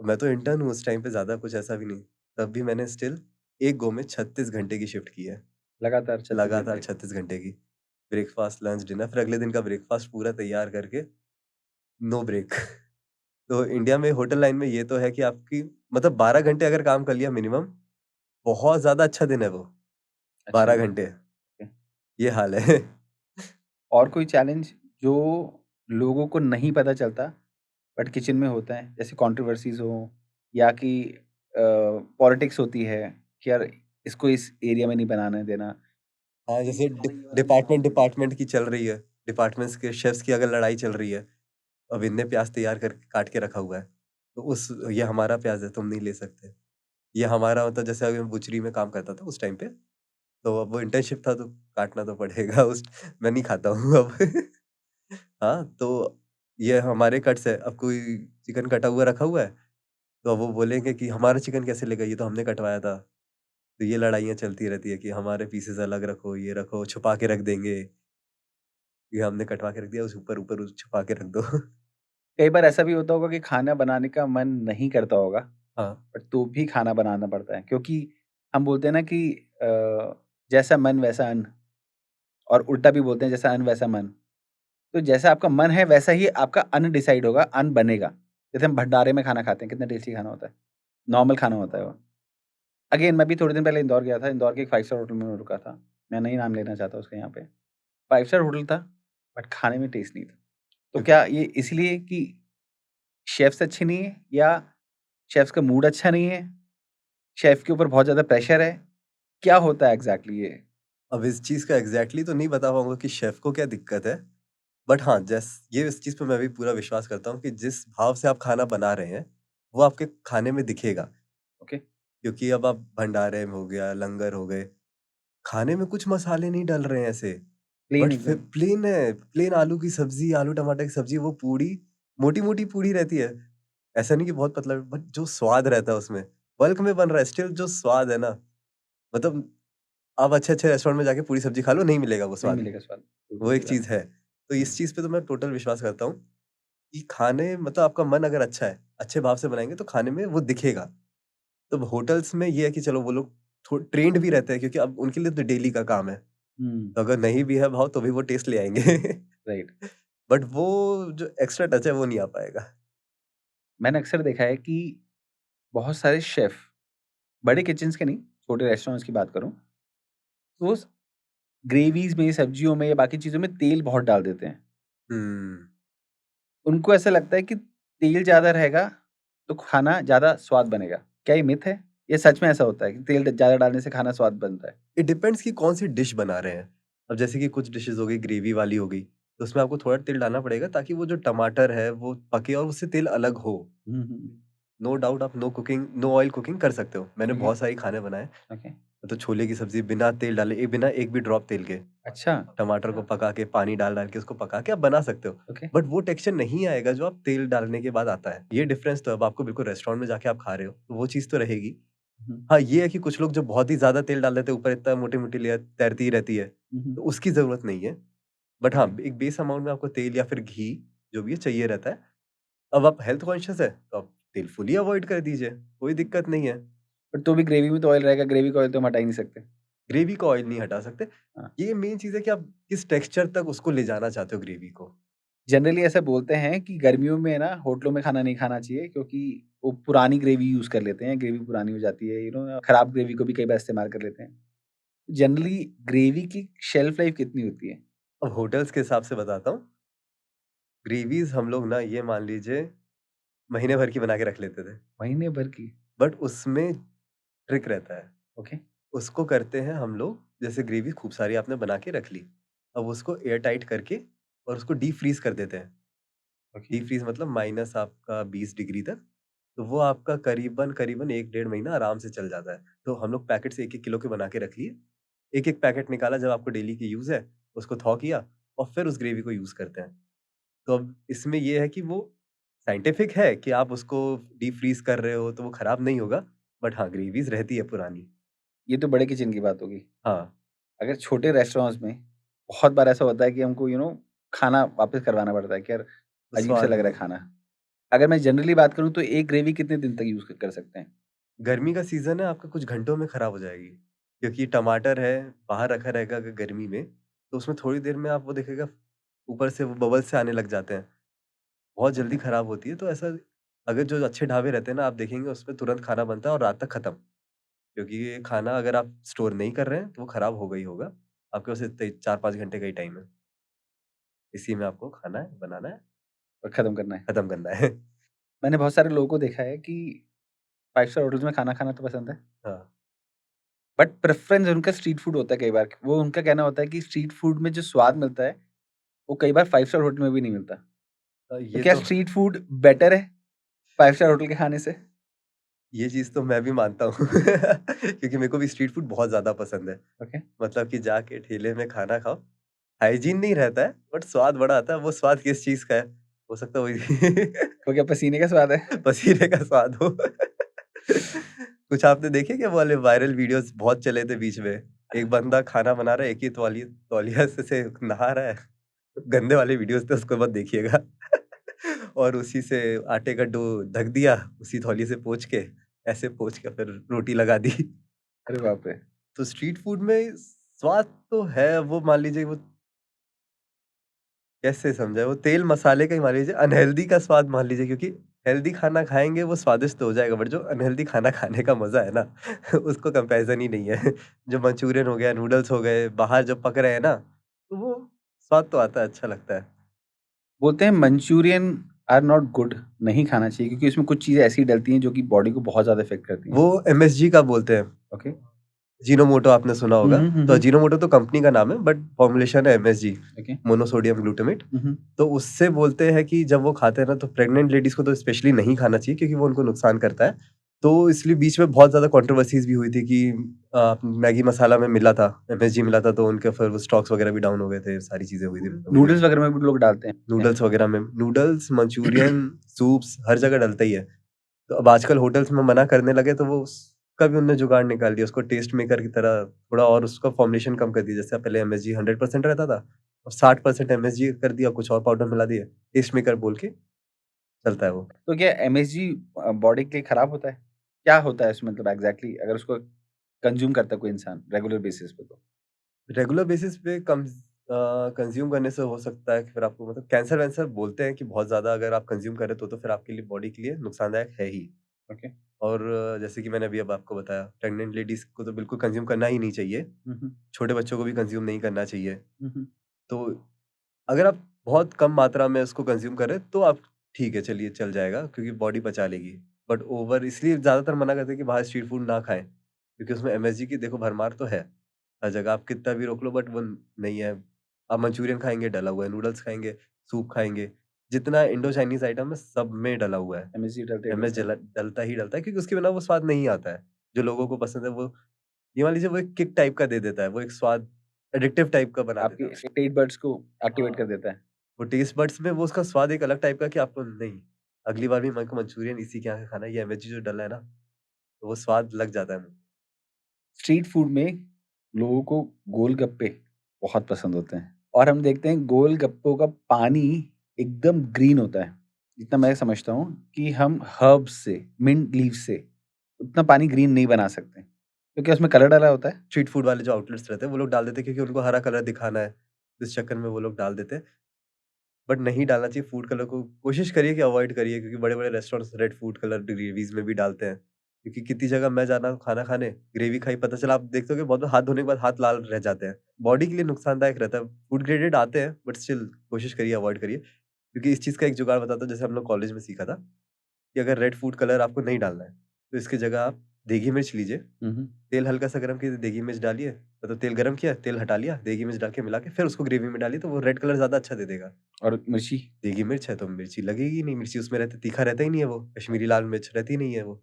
मैं तो इंटर्न हूँ उस टाइम पे, ज़्यादा कुछ ऐसा भी नहीं। तब भी मैंने स्टिल एक गो में 36 घंटे की शिफ्ट की है। लगातार 36 लगातार घंटे। 36 घंटे की। ब्रेकफ़ास्ट, लंच, डिनर, फिर अगले दिन का ब्रेकफ़ास्ट पूरा तैयार करके, नो ब्रेक। तो इंडिया में होटल लाइन में ये तो है कि आपकी मतलब 12 घंटे अगर काम कर लिया मिनिमम, बहुत ज़्यादा अच्छा दिन है वो, अच्छा, 12 घंटे, ओके। ये हाल है। और कोई चैलेंज जो लोगों को नहीं पता चलता बट किचन में होता है? जैसे कंट्रोवर्सीज़ हो या कि पॉलिटिक्स होती है कि यार इसको इस एरिया में नहीं बनाने देना। हाँ, जैसे डिपार्टमेंट डिपार्टमेंट की चल रही है, डिपार्टमेंट्स के शेफ्स की अगर लड़ाई चल रही है, अब इनने प्याज़ तैयार करके काट के रखा हुआ है, तो उस ये हमारा प्याज़ है, तुम नहीं ले सकते। ये हमारा मतलब जैसे अभी मैं बुचरी में काम करता था उस टाइम पे, तो अब वो इंटर्नशिप था तो काटना तो पड़ेगा उस मैं नहीं खाता हूँ अब। हाँ, तो ये हमारे कट्स है, अब कोई चिकन कटा हुआ रखा हुआ है, तो अब वो बोलेंगे कि हमारा चिकन कैसे ले गए, ये तो हमने कटवाया था। तो ये लड़ाइयाँ चलती रहती है कि हमारे पीसेज़ अलग रखो, ये रखो, छुपा के रख देंगे, ये हमने कटवा के रख दिया, उस ऊपर ऊपर उस छुपा के रख दो। कई बार ऐसा भी होता होगा कि खाना बनाने का मन नहीं करता होगा, हाँ, बट तो भी खाना बनाना पड़ता है क्योंकि हम बोलते हैं ना कि जैसा मन वैसा अन्न और उल्टा भी बोलते हैं जैसा अन्न वैसा मन। तो जैसा आपका मन है वैसा ही आपका अन्न डिसाइड होगा, अन्न बनेगा। जैसे हम भंडारे में खाना खाते हैं, कितना टेस्टी खाना होता है। नॉर्मल खाना होता है वो। अगेन मैं भी थोड़े दिन पहले इंदौर गया था, इंदौर के एक 5 स्टार होटल में रुका था। मैं नहीं नाम लेना चाहता उसका यहाँ पे। 5 स्टार होटल था, बट खाने में टेस्ट नहीं था। तो ओके। क्या ये इसलिए कि शेफ़्स अच्छे नहीं है या शेफ़्स का मूड अच्छा नहीं है? शेफ़ के ऊपर बहुत ज़्यादा प्रेशर है? क्या होता है एग्ज़ैक्टली ये? अब इस चीज़ का एग्ज़ैक्टली तो नहीं बता पाऊँगा कि शेफ़ को क्या दिक्कत है, बट हाँ, ये इस चीज़ पे मैं भी पूरा विश्वास करता हूँ कि जिस भाव से आप खाना बना रहे हैं, वो आपके खाने में दिखेगा। ओके, क्योंकि अब आप भंडारे में हो गया, लंगर हो गए, खाने में कुछ मसाले नहीं डल रहे हैं ऐसे, प्लेन बट फिर एकदम। प्लेन है, प्लेन आलू की सब्ज़ी, आलू टमाटर की सब्ज़ी, वो पूड़ी, मोटी-मोटी पूड़ी रहती है। ऐसा नहीं कि बहुत पतला, बट जो स्वाद रहता है उसमें, बल्क में बन रहा है, स्टिल जो स्वाद है ना, मतलब आप अच्छे-अच्छे रेस्टोरेंट में जाके पूरी सब्ज़ी खा लो, नहीं मिलेगा वो नहीं स्वाद। मिलेगा स्वाद। बिल्कुल वो सही एक बात चीज़ है। तो है। इस चीज़ पे तो मैं टोटल विश्वास करता हूँ कि खाने मतलब आपका मन अगर अच्छा है, अच्छे भाव से बनाएँगे तो खाने में वो दिखेगा। तो होटल्स में ये है कि चलो वो लोग थो ट्रेन्ड भी रहते हैं क्योंकि अब उनके लिए तो डेली का काम है। हुँ, तो अगर नहीं भी है भाव तो भी वो टेस्ट ले आएँगे। राइट। बट वो जो एक्स्ट्रा टच है वो नहीं आ पाएगा। मैंने अक्सर देखा है कि बहुत सारे शेफ़, बड़े किचन्स के नहीं, छोटे रेस्टोरेंट्स की बात करूँ, तो वो ग्रेवीज़ में, सब्जियों में या बाकी चीज़ों में तेल बहुत डाल देते हैं। हुँ। उनको ऐसा लगता है कि तेल ज़्यादा रहेगा, तो खाना ज़्यादा स्वाद बनेगा। क्या ये मिथ है? या सच में ऐसा होता है कि तेल ज़्यादा डालने से खाना स्वाद बनता है? इट डिपेंड्स कि कौन-सी डिश बना रहे हैं। अब जैसे कि कुछ डिशेज़ हो गई ग्रेवी वाली हो गई, तो उसमें आपको थोड़ा तेल डालना पड़ेगा ताकि वो जो टमाटर है वो पके और उससे तेल अलग हो। हुँ, हुँ। नो डाउट आप नो ऑयल कुकिंग कर सकते हो। मैंने ओके, बहुत सारी खाने बनाए। ओके। तो छोले की सब्ज़ी बिना तेल डाले बिना एक भी ड्रॉप तेल के, अच्छा, टमाटर को पका के, पानी डाल-डाल के उसको पका के आप बना सकते हो। ओके। बट वो टेक्सचर नहीं आएगा जो आप तेल डालने के बाद आता है। ये डिफरेंस तो अब आपको बिल्कुल रेस्टोरेंट में जाके आप खा रहे हो, तो वो चीज़ तो रहेगी। हुँ, हाँ, ये है कि कुछ लोग जो बहुत ही ज़्यादा तेल डाल देते हैं, ऊपर इतना मोटी-मोटी लेयर तैरती ही रहती है, हुँ, हुँ। तो उसकी ज़रूरत नहीं है। बट हाँ, ओके। एक बेस अमाउंट में आपको तेल या फिर घी जो भी है चाहिए रहता है। अब आप हेल्थ कॉन्शियस है, तो आप तेल फुली अवॉइड कर दीजिए, कोई दिक्कत नहीं है। बट तो भी ग्रेवी में तो ऑयल रहेगा, ग्रेवी का ऑयल तो हम हटा ही नहीं सकते। ग्रेवी का ऑयल नहीं हटा सकते। हाँ। ये मेन चीज़ है कि आप किस टेक्सचर तक उसको ले जाना चाहते हो ग्रेवी को। जनरली ऐसा बोलते हैं कि गर्मियों में ना होटलों में खाना नहीं खाना चाहिए क्योंकि वो पुरानी ग्रेवी यूज़ कर लेते हैं, ग्रेवी पुरानी हो जाती है, खराब ग्रेवी को भी कई बार इस्तेमाल कर लेते हैं। जनरली ग्रेवी की शेल्फ लाइफ कितनी होती है? अब होटल्स के हिसाब से बताता हूँ, ग्रेवीज़ हम लोग ना ये मान लीजिए महीने भर की बना के रख लेते थे। महीने भर की? बट उसमें ट्रिक रहता है। ओके, उसको करते हैं हम लोग, जैसे ग्रेवी खूब सारी आपने बना के रख ली। अब उसको एयर टाइट करके और उसको डीप फ्रीज़ कर देते हैं। ओके। डीप फ्रीज़ मतलब माइनस आपका 20 डिग्री तक, तो वो आपका करीबन 1 डेढ़ महीना आराम से चल जाता है। तो हम लोग पैकेट से 1-1 किलो के बना के रख लिए। एक-एक पैकेट निकाला जब आपको डेली की यूज़ है, उसको थॉ किया और फिर उस ग्रेवी को यूज़ करते हैं। तो अब इसमें ये है कि वो साइंटिफिक है कि आप उसको डीप फ्रीज़ कर रहे हो तो वो खराब नहीं होगा, बट हाँ, ग्रेवीज़ रहती है पुरानी। ये तो बड़े किचन की बात होगी। हाँ। अगर छोटे रेस्टोरेंट्स में बहुत बार ऐसा होता है कि हमको खाना वापस करवाना पड़ता है कि यार तो अजीब सा स्वाद लग रहा है नहीं। खाना। अगर मैं जनरली बात करूँ तो एक ग्रेवी कितने दिन तक यूज़ कर सकते हैं? गर्मी का सीज़न है, आपका कुछ घंटों में खराब हो जाएगी। क्योंकि टमाटर है, बाहर रखा रहेगा अगर गर्मी में, तो उसमें थोड़ी देर में आप वो देखिएगा ऊपर से वो बबल्स से आने लग जाते हैं। बहुत जल्दी ओके, खराब होती है, तो ऐसा अगर जो अच्छे ढाबे रहते हैं ना, आप देखेंगे उसमें तुरंत खाना बनता है और रात तक खत्म। क्योंकि ये खाना अगर आप स्टोर नहीं कर रहे हैं, तो वो खराब होगा ही होगा। आपके पास इतने 4-5 घंटे का ही टाइम है। इसी में आपको खाना है, बनाना है, और खत्म करना है। खत्म करना है। मैंने बहुत सारे लोगों को देखा है कि 5 स्टार होटल्स में खाना खाना तो पसंद है, हाँ, बट प्रेफ़रेंस उनका स्ट्रीट फूड होता है कई बार। वो उनका कहना होता है कि स्ट्रीट फूड में जो स्वाद मिलता है, वो कई बार 5 स्टार होटल में भी नहीं मिलता। तो ये क्या तो स्ट्रीट फूड बेटर है 5 स्टार होटल के खाने से? ये चीज़ तो मैं भी मानता हूँ क्योंकि मेरे को भी स्ट्रीट फूड बहुत ज़्यादा पसंद है। ओके। मतलब कि जाके ठेले में खाना खाओ, हाइजीन नहीं रहता है, बट स्वाद बड़ा आता है। वो स्वाद किस चीज़ का है? हो सकता है वही तो क्या पसीने का स्वाद है? पसीने का स्वाद हो। कुछ आपने देखे क्या वो वाले वायरल वीडियोज़ बहुत चले थे बीच में? एक बंदा खाना बना रहा है, एक ही तौलिया से नहा रहा है। गंदे वाले वीडियोज़ थे, उसको मत देखिएगा। और उसी से आटे का डो ढक दिया, उसी तौलिए से पोंछ के, ऐसे पोंछ के फिर रोटी लगा दी। अरे बाप रे! तो स्ट्रीट फूड में स्वाद तो है, वो मान लीजिए वो कैसे समझाएँ, वो तेल मसाले का ही मान लीजिए, अनहेल्दी का स्वाद मान लीजिए, क्योंकि हेल्दी खाना खाएँगे वो स्वादिष्ट तो हो जाएगा, बट जो अनहेल्दी खाना खाने का मज़ा है ना उसको कंपैरिज़न ही नहीं है। जो मंचूरियन हो गया, नूडल्स हो गए, बाहर जब पक रहे हैं ना, तो वो स्वाद तो आता है, अच्छा लगता है। बोलते हैं मंचूरियन आर नॉट गुड, नहीं खाना चाहिए क्योंकि उसमें कुछ चीज़ें ऐसी डलती हैं जो कि बॉडी को बहुत ज़्यादा इफ़ेक्ट करती हैं। वो एमएसजी का बोलते हैं। ओके। अजीनोमोटो आपने सुना हुँ, होगा। हुँ, हुँ, तो हुँ। अजीनोमोटो तो कंपनी का नाम है, बट फॉर्मूलेशन है एमएसजी, ओके। Monosodium glutamate. हुँ, हुँ। तो उससे बोलते हैं कि जब वो खाते हैं ना, तो प्रेग्नेंट लेडीज़ को तो स्पेशली नहीं खाना चाहिए, क्योंकि वो उनको नुकसान करता है। तो इसलिए बीच में बहुत ज़्यादा कंट्रोवर्सीज़ भी हुई थी कि मैगी मसाला में मिला था, एमएसजी मिला था, तो उनके फिर वो स्टॉक्स वगैरह भी डाउन हो गए थे, सारी चीज़ें हुई थी वीडियोज़ नूडल्स में। वगैरह में भी लोग डालते हैं। नूडल्स वगैरह में नूडल्स, मंचूरियन, सूप्स हर जगह डलता ही है। तो अब आजकल होटल्स में मना करने लगे, तो वो उसका भी उन्होंने जुगाड़ निकाल दिया। उसको टेस्ट मेकर की तरह थोड़ा और उसका फॉर्मुलेशन कम कर दिया। जैसे पहले एमएसजी 100% रहता था, अब 60% एमएसजी कर दिया, कुछ और पाउडर मिला दिया। टेस्ट मेकर बोल के चलता है वो। तो क्या एमएसजी बॉडी के लिए खराब होता है? क्या होता है उसमें मतलब एग्ज़ैक्टली अगर उसको कंज़्यूम करता है कोई इंसान रेगुलर बेसिस पे तो? रेगुलर बेसिस पे कंज़्यूम करने से हो सकता है कि फिर आपको मतलब कैंसर-वैंसर बोलते हैं कि बहुत ज़्यादा अगर आप कंज़्यूम करें तो फिर आपके लिए बॉडी के लिए नुकसानदायक है ही। ओके। और जैसे कि मैंने अभी अब आपको बताया, प्रेग्नेंट लेडीज़ को तो बिल्कुल कंज़्यूम करना ही नहीं चाहिए। हुँ, हुँ। छोटे बच्चों को भी कंज़्यूम नहीं करना चाहिए। हुँ, हुँ। तो अगर आप बहुत कम मात्रा में उसको कंज़्यूम करें, तो आप ठीक है, चलिए चल जाएगा, क्योंकि बॉडी पचा लेगी। बट ओवर इसलिए ज़्यादातर मना करते हैं कि बाहर स्ट्रीट फूड ना खाएँ, क्योंकि उसमें एमएसजी की देखो भरमार तो है। हर जगह आप कितना भी रोक लो, बट वो नहीं है। आप मंचूरियन खाएँगे डला हुआ है, नूडल्स खाएँगे, सूप खाएँगे, जितना इंडो चाइनीज़ आइटम है सब में डला हुआ है। एमएसजी डलता ही एमएस डलता है। जला डलता ही डलता है, क्योंकि उसके बिना वो स्वाद नहीं आता है। जो लोगों को पसंद है वो ये मान लीजिए वो एक किक टाइप का दे देता है, वो एक स्वाद एडिक्टिव टाइप का बना देता आपके है वो। टेस्ट बड्स को एक्टिवेट कर हाँ। देता है। वो टेस्ट बड्स में वो उसका स्वाद एक अलग टाइप का कि आपको नहीं, अगली बार भी मेरे को मंचूरियन इसी के यहाँ का खाना है, ये एमएसजी जो डला है ना, तो वो स्वाद लग जाता है मुँह। स्ट्रीट फूड में लोगों को गोलगप्पे बहुत पसंद होते हैं और हम देखते हैं गोलगप्पों का पानी एकदम ग्रीन होता है। जितना मैं समझता हूँ कि हम हर्ब्स से, मिंट लीफ से उतना पानी ग्रीन नहीं बना सकते क्योंकि उसमें कलर डाला होता है। स्ट्रीट फूड वाले जो आउटलेट्स रहते हैं, वो लोग डाल देते हैं क्योंकि उनको हरा कलर दिखाना है, इस चक्कर में वो लोग डाल देते हैं। बट नहीं डालना चाहिए फूड कलर को, कोशिश करिए कि अवॉइड करिए, क्योंकि बड़े-बड़े restaurants red food colour gravies में भी डालते हैं। क्योंकि कितनी जगह मैं जाना खाना खाने, ग्रेवी खाई, पता चला आप देखते होंगे बहुत बार हाथ धोने के बाद हाथ लाल रह जाते हैं। बॉडी के लिए नुकसानदायक रहता है। फूड ग्रेडेड आते हैं, बट स्टिल कोशिश करिए अवॉइड करिए। क्योंकि इस चीज़ का एक जुगाड़ बताता हूँ, जैसे हम लोग कॉलेज में सीखा था कि अगर रेड फूड कलर आपको नहीं डालना है, तो इसकी जगह आप देगी मिर्च लीजिए, हुँ, हुँ। तेल हल्का-सा गरम कीजिए, देगी मिर्च डालिए, मतलब तेल गरम किया, तेल हटा लिया, देगी मिर्च डाल के मिला के फिर उसको ग्रेवी में डालिए, तो वो रेड कलर ज़्यादा अच्छा दे देगा। और मिर्ची देगी मिर्च है तो मिर्ची लगेगी नहीं, मिर्ची उसमें रहती, तीखा रहता ही नहीं है वो, कश्मीरी लाल मिर्च रहती नहीं है वो,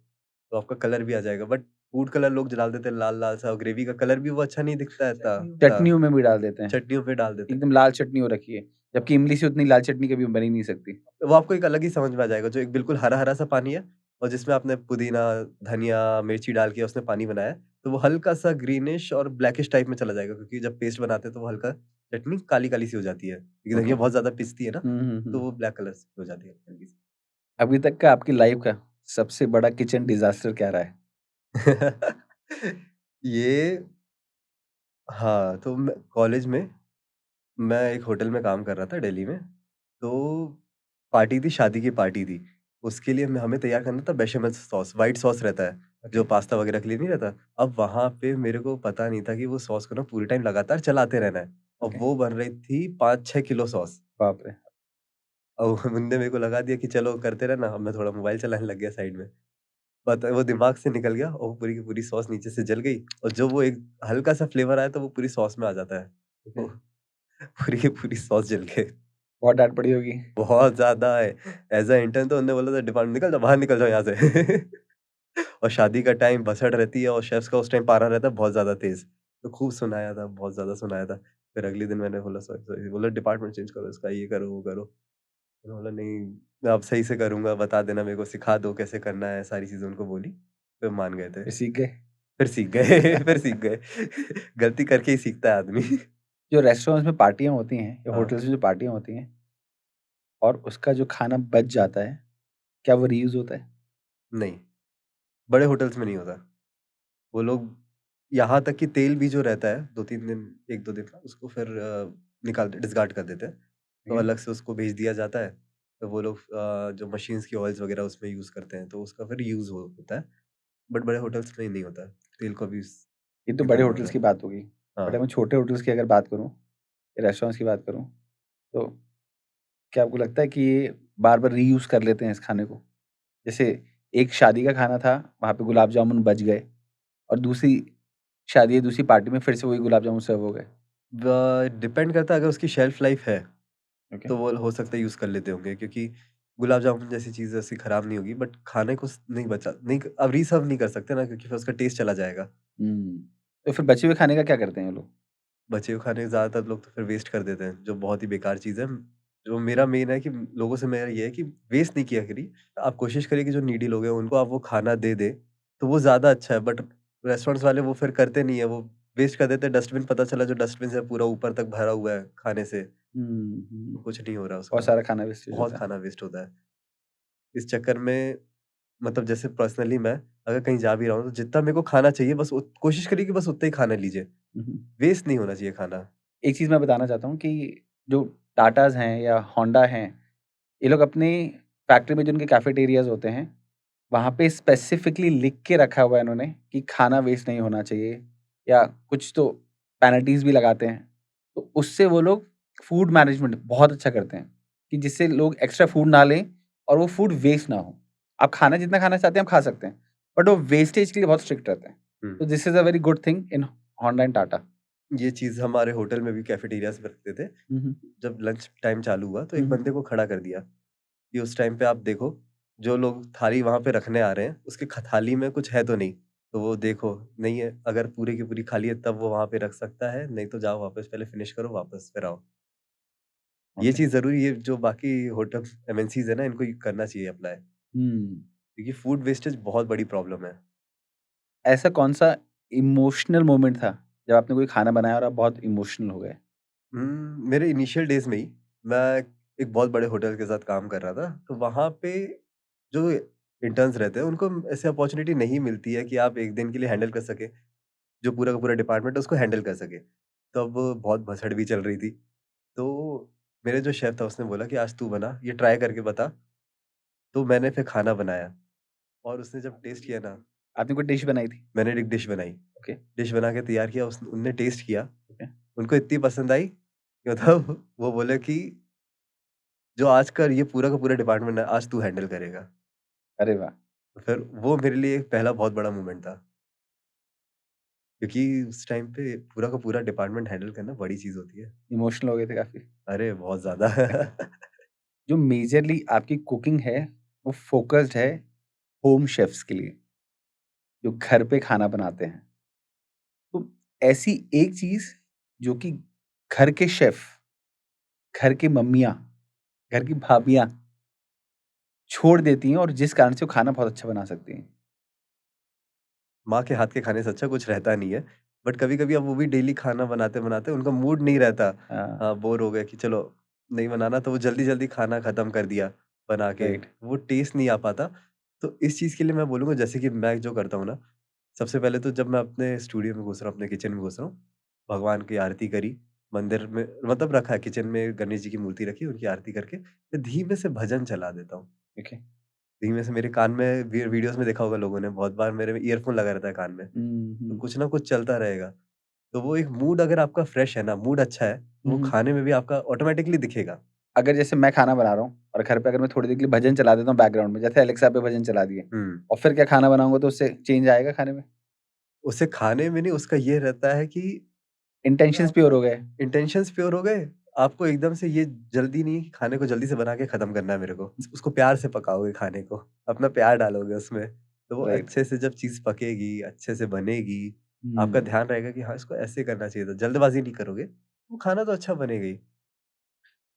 तो आपका कलर भी आ जाएगा। बट फूड कलर लोग जो डाल देते हैं लाल-लाल सा, और ग्रेवी का कलर भी वो अच्छा नहीं दिखता है इतना। चटनियों में भी डाल देते हैं। चटनियों पे डाल देते हैं। एकदम लाल चटनी हो रखी है, जबकि इमली से उतनी लाल चटनी कभी बन ही नहीं सकती। वो आपको एक अलग ही समझ में आ जाएगा, जो एक बिल्कुल हरा-हरा सा पानी है और जिसमें आपने पुदीना, धनिया, मिर्ची डाल के उसने पानी बनाया है, तो वो हल्का-सा ग्रीनिश और ब्लैकिश टाइप में चला जाएगा, क्योंकि जब पेस्ट बनाते हैं तो वो हल्का चटनी काली-काली सी हो जाती है, क्योंकि ओके। धनिया बहुत ज़्यादा पिसती है ना, तो हुँ। वो ब्लैक कलर से हो जाती है हल्की सी। अभी तक का आपकी लाइफ़ का सबसे बड़ा किचन डिज़ास्टर क्या रहा है? ये हाँ, तो मैं कॉलेज में मैं एक होटल में काम कर रहा था दिल्ली में, तो पार्टी थी, शादी की पार्टी थी। उसके लिए हमें तैयार करना था बेशेमल सॉस, व्हाइट सॉस रहता है, ओके, जो पास्ता वगैरह के लिए नहीं रहता। अब वहाँ पे मेरे को पता नहीं था कि वो सॉस को ना पूरे टाइम लगातार चलाते रहना है, और ओके। वो बन रही थी 5-6 किलो सॉस। बाप रे! अब उनने मेरे को लगा दिया कि चलो करते रहना, अब मैं थोड़ा मोबाइल चलाने लग गया साइड में। पता है वो दिमाग से निकल गया और पूरी की पूरी सॉस नीचे से जल गई, और जो वो एक हल्का-सा फ्लेवर आया तो वो पूरी सॉस में आ जाता है। ओके। तो पूरी की पूरी सॉस जल के बहुत डाँट पड़ी होगी। बहुत ज़्यादा है। एज़ अ इंटर्न तो उन्होंने बोला था डिपार्टमेंट निकल जाओ, बाहर निकल जाओ यहाँ से। और शादी का टाइम भसड़ रहती है और शेफ्स का उस टाइम पारा रहता है बहुत ज़्यादा तेज़। तो खूब सुनाया था, बहुत ज़्यादा सुनाया था। फिर अगले दिन मैंने बोला सॉरी, सॉरी, बोला डिपार्टमेंट चेंज करो इसका, ये करो, वो करो। मैंने बोला नहीं, मैं अब सही से करूँगा, बता देना मेरे को, सिखा दो कैसे करना है, सारी चीज़ें उनको बोली। फिर मान गए थे। फिर सीख गए। फिर सीख गए, फिर सीख गए। गलती करके ही सीखता है आदमी। जो रेस्टोरेंट्स में पार्टियाँ होती हैं या हाँ, होटल्स में जो पार्टियाँ होती हैं और उसका जो खाना बच जाता है, क्या वो रीयूज़ होता है? नहीं, बड़े होटल्स में नहीं होता। वो लोग यहाँ तक कि तेल भी जो रहता है 2-3 दिन, 1-2 दिन का, उसको फिर निकाल डिस्कार्ड कर देते हैं। तो ठीक है? अलग से उसको भेज दिया जाता है। तो वो लोग जो मशीन्स की ऑयल्स वगैरह उसमें यूज़ करते हैं, तो उसका फिर यूज़ होता है। बट बड़े होटल्स में नहीं होता है। तेल का भी ये तो इतना बड़े नहीं होटल्स होता की है। बात हो गई। बट अगर हाँ, मैं छोटे होटल्स की अगर बात करूँ, या रेस्टोरेंट्स की बात करूँ, तो क्या आपको लगता है कि ये बार-बार रीयूज़ कर लेते हैं इस खाने को? जैसे एक शादी का खाना था, वहाँ पे गुलाब जामुन बच गए और दूसरी शादी है, दूसरी पार्टी में फिर से वही गुलाब जामुन सर्व हो गए। डिपेंड करता है, अगर उसकी शेल्फ लाइफ है, ओके। तो वो हो सकता है यूज़ कर लेते होंगे, क्योंकि गुलाब जामुन जैसी चीज़ ऐसी खराब नहीं होगी, बट खाने को नहीं बचा, नहीं, अब रीसर्व नहीं कर सकते ना, क्योंकि फिर उसका टेस्ट चला जाएगा। हुँ। तो फिर बचे हुए खाने का क्या करते हैं ये लोग? बचे हुए खाने ज़्यादातर लोग तो फिर वेस्ट कर देते हैं, जो बहुत ही बेकार चीज़ है। जो मेरा मेन है कि लोगों से मेरा ये है कि वेस्ट नहीं किया करिए। आप कोशिश करिए कि जो नीडी लोग हैं उनको आप वो खाना दे दें, तो वो ज़्यादा अच्छा है। बट रेस्टोरेंट्स वाले वो फिर करते नहीं है, वो वेस्ट कर देते हैं। डस्टबिन, पता चला जो डस्टबिन है पूरा ऊपर तक भरा हुआ है खाने से, तो हुँ। कुछ नहीं हो रहा बहुत उसका। सारा खाना वेस्टेज बहुत होता है। खाना वेस्ट होता है। इस चक्कर में मतलब जैसे पर्सनली मैं अगर कहीं जा भी रहा हूँ, तो जितना मेरे को खाना चाहिए बस कोशिश करिए कि बस उतना ही खाना लीजिए। हुँ, हुँ। वेस्ट नहीं होना चाहिए खाना। एक चीज़ मैं बताना चाहता हूँ कि जो टाटाज़ हैं या होंडा हैं, ये लोग अपनी फैक्ट्री में जो उनके कैफेटेरियाज़ होते हैं, वहाँ पे स्पेसिफिकली लिख के रखा हुआ है इन्होंने कि खाना वेस्ट नहीं होना चाहिए या कुछ तो पेनल्टीज़ भी लगाते हैं। तो उससे वो लोग फूड मैनेजमेंट बहुत अच्छा करते हैं कि जिससे लोग एक्स्ट्रा फूड ना लें और वो फूड वेस्ट ना हो। आप खाना जितना खाना चाहते हैं आप खा सकते हैं, बट वो वेस्टेज के लिए बहुत स्ट्रिक्ट रहते हैं। हुँ। तो this is a very good thing in Honda and Tata. ये चीज़ हमारे होटल में भी कैफेटेरियाज़ में रखते थे। हुँ, हुँ। जब लंच टाइम चालू हुआ तो हुँ, एक हुँ। बंदे को खड़ा कर दिया कि उस टाइम पे आप देखो, जो लोग थाली वहाँ पे रखने आ रहे हैं, उसकी थाली में कुछ है तो नहीं? तो वो देखो, नहीं है, अगर पूरी की पूरी खाली है तब वो वहाँ पे रख सकता है, नहीं तो जाओ वापस, पहले फिनिश करो, वापस फिर आओ। ये ओके। चीज़ ज़रूरी है, जो बाकी होटल एमएनसीज़ है ना, इनको ये करना चाहिए अप्लाई, हुँ। क्योंकि फूड वेस्टेज बहुत बड़ी प्रॉब्लम है। ऐसा कौन-सा इमोशनल मोमेंट था, जब आपने कोई खाना बनाया और आप बहुत इमोशनल हो गए? मेरे इनिशियल डेज़ में ही मैं एक बहुत बड़े होटल के साथ काम कर रहा था, तो वहाँ पे जो इंटर्न्स रहते हैं, उनको ऐसी अपॉर्च्युनिटी नहीं मिलती है कि आप 1 दिन के लिए हैंडल कर सकें, जो पूरा का पूरा डिपार्टमेंट है उसको हैंडल कर सकें। तब बहुत भसड़ भी चल रही थी। तो मेरे जो शेफ़ था उसने बोला कि आज तू बना, ये ट्राई करके बता। तो मैंने फिर खाना बनाया और उसने जब टेस्ट किया ना, आपने कोई डिश बनाई थी? मैंने एक डिश बनाई। ओके, डिश बना के तैयार किया, उनने टेस्ट किया, ओके। उनको इतनी पसंद आई कि मतलब वो बोले कि जो आज का ये पूरा का पूरा डिपार्टमेंट है, आज तू हैंडल करेगा। अरे वाह! तो फिर वो मेरे लिए एक पहला बहुत बड़ा मोमेंट था, क्योंकि उस टाइम पे पूरा का पूरा डिपार्टमेंट हैंडल करना बड़ी चीज़ होती है। इमोशनल हो गए थे काफ़ी। अरे! बहुत ज़्यादा। जो मेजरली आपकी कुकिंग है, वो फ़ोकस्ड है होम शेफ्स के लिए, जो घर पे खाना बनाते हैं। तो ऐसी एक चीज़ जो कि घर के शेफ़, घर की मम्मियाँ, घर की भाभियाँ छोड़ देती हैं और जिस कारण से वो खाना बहुत अच्छा बना सकती हैं। माँ के हाथ के खाने से अच्छा कुछ रहता नहीं है। बट कभी-कभी अब वो भी डेली खाना बनाते-बनाते उनका मूड नहीं रहता। हाँ, हाँ, बोर हो गए कि चलो नहीं बनाना, तो वो जल्दी-जल्दी खाना खत्म कर दिया बना के। राइट। वो टेस्ट नहीं आ पाता। तो इस चीज़ के लिए मैं बोलूँगा, जैसे कि मैं जो करता हूँ ना, सबसे पहले तो जब मैं अपने स्टूडियो में घुस रहा हूँ, अपने किचन में घुस रहा हूँ, भगवान की आरती करी, मंदिर में मतलब रखा है किचन में, गणेश जी की मूर्ति रखी है, उनकी आरती करके फिर धीमे से भजन चला देता हूँ। ओके। धीमे से मेरे कान में वीडियोज़ में देखा होगा लोगों ने, बहुत बार मेरे में ईयरफ़ोन लगा रहता है कान में, हुँ, तो हुँ। कुछ ना कुछ चलता रहेगा। तो वो एक मूड, अगर आपका फ्रेश है ना, मूड अच्छा है, तो हुँ, वो हुँ। खाने में भी आपका ऑटोमैटिकली दिखेगा। अगर जैसे मैं खाना बना रहा हूँ और घर पे अगर मैं थोड़ी देर के लिए भजन चला देता हूँ बैकग्राउंड में, जैसे एलेक्सा पे भजन चला दिए हुँ। और फिर क्या खाना बनाऊँगा तो उससे चेंज आएगा खाने में? उससे खाने में नहीं, उसका ये रहता है कि इंटेंशंस प्योर हो गए। इंटेंशंस प्योर हो गए। आपको एकदम से ये जल्दी नहीं है कि खाने को जल्दी से बना के खत्म करना है मेरे को। उसको प्यार से पकाओगे खाने को, अपना प्यार डालोगे उसमें, तो वो राइट। अच्छे से जब चीज़ पकेगी, अच्छे से बनेगी, आपका हुँ। ध्यान रहेगा कि हाँ, इसको ऐसे करना चाहिए था। जल्दबाज़ी नहीं करोगे, वो खाना तो अच्छा बनेगा ही।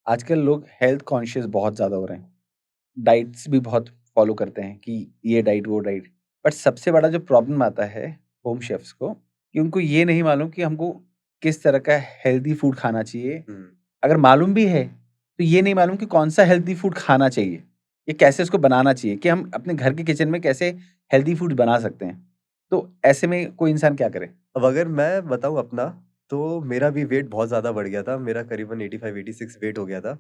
आजकल लोग हेल्थ कॉन्शियस बहुत ज़्यादा हो रहे हैं। डाइट्स भी बहुत फॉलो करते हैं कि ये डाइट, वो डाइट। बट सबसे बड़ा जो प्रॉब्लम आता है होम शेफ्स को कि उनको ये नहीं मालूम कि हमको किस तरह का हेल्दी फूड खाना चाहिए। हुँ। अगर मालूम भी है, तो ये नहीं मालूम कि कौन-सा हेल्दी फूड खाना चाहिए, या कैसे उसको बनाना चाहिए कि हम अपने घर के किचन में कैसे हेल्दी फूड बना सकते हैं। तो ऐसे में कोई इंसान क्या करे? अब अगर मैं बताऊँ अपना, तो मेरा भी वेट बहुत ज़्यादा बढ़ गया था। मेरा करीबन 85-86 वेट हो गया था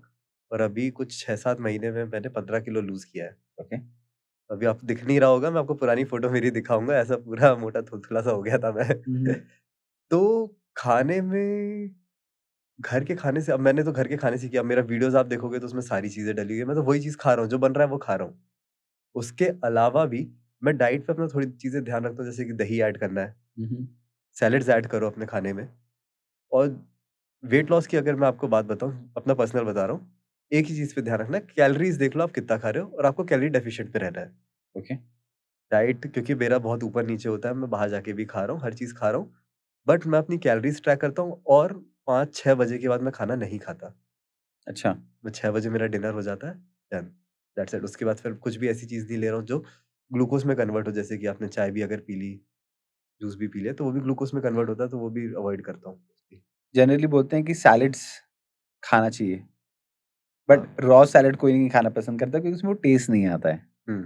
और अभी कुछ 6-7 महीने में मैंने 15 किलो लूज़ किया है। ओके। अभी आपको दिख नहीं रहा होगा, मैं आपको पुरानी फ़ोटो मेरी दिखाऊँगा, ऐसा पूरा मोटा थुलथुला सा हो गया था मैं। हुँ, हुँ। तो खाने में, घर के खाने से, अब मैंने तो घर के खाने से किया, अब मेरा वीडियोज़ आप देखोगे तो उसमें सारी चीज़ें डली हुई है, मैं तो वही चीज़ खा रहा हूँ, जो बन रहा है वो खा रहा हूँ। उसके अलावा भी मैं डाइट पे अपना थोड़ी चीज़ें ध्यान रखता हूँ, जैसे कि दही ऐड करना है, हुँ, हुँ। सैलेड्स ऐड करो अपने खाने में। और वेट लॉस की अगर मैं आपको बात बताऊँ, अपना पर्सनल बता रहा हूँ, एक ही चीज़ पे ध्यान रखना है, कैलोरीज़ देख लो आप कितना खा रहे हो और आपको कैलोरी डेफिशिएंट पे रहना है। ओके। डाइट क्योंकि मेरा बहुत ऊपर-नीचे होता है, मैं बाहर जाके भी खा रहा हूँ, हर चीज़ खा रहा हूँ, बट मैं अपनी कैलोरीज़ ट्रैक करता हूँ और 5-6 बजे के बाद मैं खाना नहीं खाता। अच्छा। मैं 6 बजे मेरा डिनर हो जाता है, डन, दैट्स इट। उसके बाद फिर कुछ भी ऐसी चीज़ नहीं ले रहा हूँ जो ग्लूकोज़ में कन्वर्ट हो, जैसे कि आपने चाय भी अगर पी ली, जूस भी पी लिया, तो वो भी ग्लूकोज़ में कन्वर्ट होता है, तो वो भी अवॉइड करता हूँ। जनरली बोलते हैं कि सैलेड्स खाना चाहिए, बट हाँ। रॉ सैलेड कोई नहीं खाना पसंद करता क्योंकि उसमें वो टेस्ट नहीं आता है। हुँ।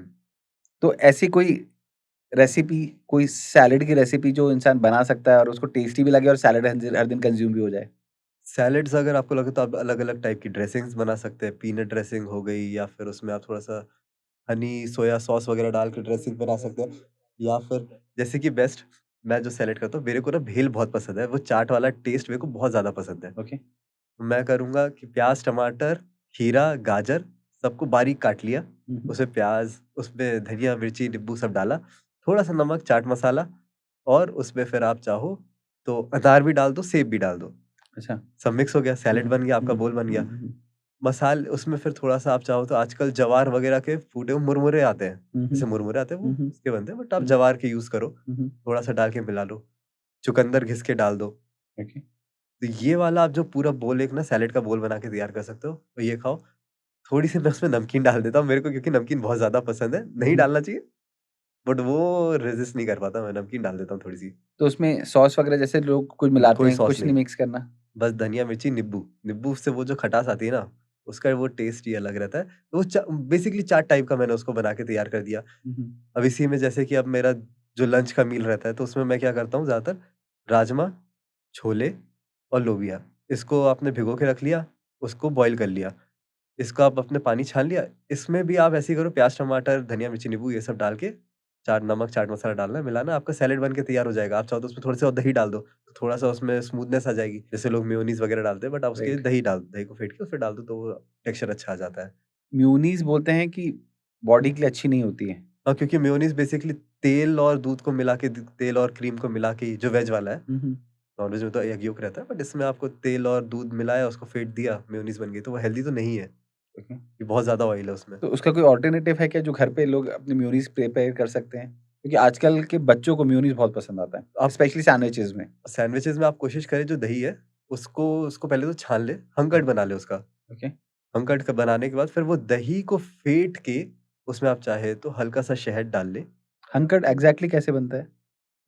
तो ऐसी कोई रेसिपी, कोई सैलेड की रेसिपी जो इंसान बना सकता है और उसको टेस्टी भी लगे और सैलेड हर दिन कंज़्यूम भी हो जाए? सैलेड्स अगर आपको लगे तो आप अलग-अलग टाइप की ड्रेसिंग्स बना सकते हैं। पीनट ड्रेसिंग हो गई, या फिर उसमें आप थोड़ा-सा हनी, सोया सॉस वगैरह डाल के ड्रेसिंग बना सकते हैं। या फिर जैसे कि बेस्ट, मैं जो सैलेड करता हूँ, मेरे को ना भेल बहुत पसंद है। वो चाट वाला टेस्ट मेरे को बहुत ज़्यादा पसंद है। ओके। मैं करूँगा कि प्याज़, टमाटर, खीरा, गाजर सबको बारीक काट लिया। हुँ, हुँ। उसमें प्याज़, उसमें धनिया, मिर्ची, नींबू सब डाला। थोड़ा-सा नमक, चाट मसाला, और उसमें फिर आप चाहो तो अनार भी डाल दो, सेब भी डाल दो। अच्छा। सब मिक्स हो गया, हुँ, सैलेड हुँ। बन गया, हुँ, आपका हुँ। बोल बन गया। हुँ, हुँ। उसमें फिर थोड़ा-सा आप चाहो तो आजकल जवार वगैरह के फूटे हुए मुरमुरे आते हैं। हुँ, हुँ। जैसे मुरमुरे आते हैं, हुँ, वो हुँ। उसके बनते हैं, बट आप हुँ, जवार के यूज़ करो। हुँ, हुँ। थोड़ा-सा डाल के मिला लो। चुकंदर घिस के डाल दो। ओके। तो ये वाला आप जो पूरा बोल, एक ना सैलेड का बोल बना के तैयार कर सकते हो, तो ये खाओ। थोड़ी-सी मैं उसमें नमकीन डाल देता हूँ, मेरे को क्योंकि नमकीन बहुत ज़्यादा पसंद है। हुँ, नहीं हुँ। डालना चाहिए, बट वो रेज़िस्ट नहीं कर पाता, मैं नमकीन डाल देता हूँ थोड़ी-सी। तो उसमें सॉस वगैरह जैसे लोग कुछ मिलाते कोई हैं, सॉस कुछ नहीं नहीं, मिक्स करना? बस धनिया, मिर्ची, नींबू। नींबू से वो जो खटास आती है ना, उसका वो टेस्ट ही अलग रहता है। तो वो बेसिकली चाट टाइप का मैंने उसको बना के तैयार कर दिया। हुँ, हुँ। अब इसी में जैसे कि अब मेरा जो लंच का मील रहता है, तो उसमें मैं क्या करता हूँ ज़्यादातर, राजमा, छोले और लोबिया, इसको आपने भिगो के रख लिया, उसको बॉयल कर लिया। इसको आप अपने पानी छान लिया, इसमें भी आप ऐसे ही करो, प्याज़, टमाटर, धनिया, मिर्ची, नींबू ये सब डाल के, चाट नमक, चाट मसाला डालना है, मिलाना, आपका सैलेड बन के तैयार हो जाएगा। आप चाहो तो उसमें थोड़े-से और दही डाल दो, तो थोड़ा-सा उसमें स्मूथनेस आ जाएगी। जैसे लोग मेयोनीज़ वगैरह डालते हैं, बट आप उसके राइट। दही को फेंट के उसमें डाल दो, तो वो टेक्सचर अच्छा आ जाता है। मेयोनीज़ बोलते हैं कि बॉडी के लिए अच्छी नहीं होती है। हाँ, क्योंकि मेयोनीज़ बेसिकली तेल और दूध को मिला के, तेल और क्रीम को मिला के, जो वेज वाला है, हुँ, हुँ। नॉन-वेज में तो एग योक रहता है, बट इसमें आपको तेल और दूध मिलाया, उसको फेंट दिया, मेयोनीज़ बन गई, तो वो हेल्दी तो नहीं है, ओके। ये बहुत ज़्यादा ऑयल है उसमें। तो उसका कोई अल्टरनेटिव है क्या जो घर पे लोग अपनी मेयोनीज़ प्रिपेयर कर सकते हैं? क्योंकि आजकल के बच्चों को मेयोनीज़ बहुत पसंद आता है, आप स्पेशली सैंडविचेज़ में। सैंडविचेज़ में आप कोशिश करें, जो दही है, उसको उसको पहले तो छान लें, हंकट बना लें उसका। ओके। हंकट का बनाने के बाद फिर वो दही को फेंट के, उसमें आप चाहे तो हल्का-सा शहद डाल लें। हंकट एग्ज़ैक्टली कैसे बनता है?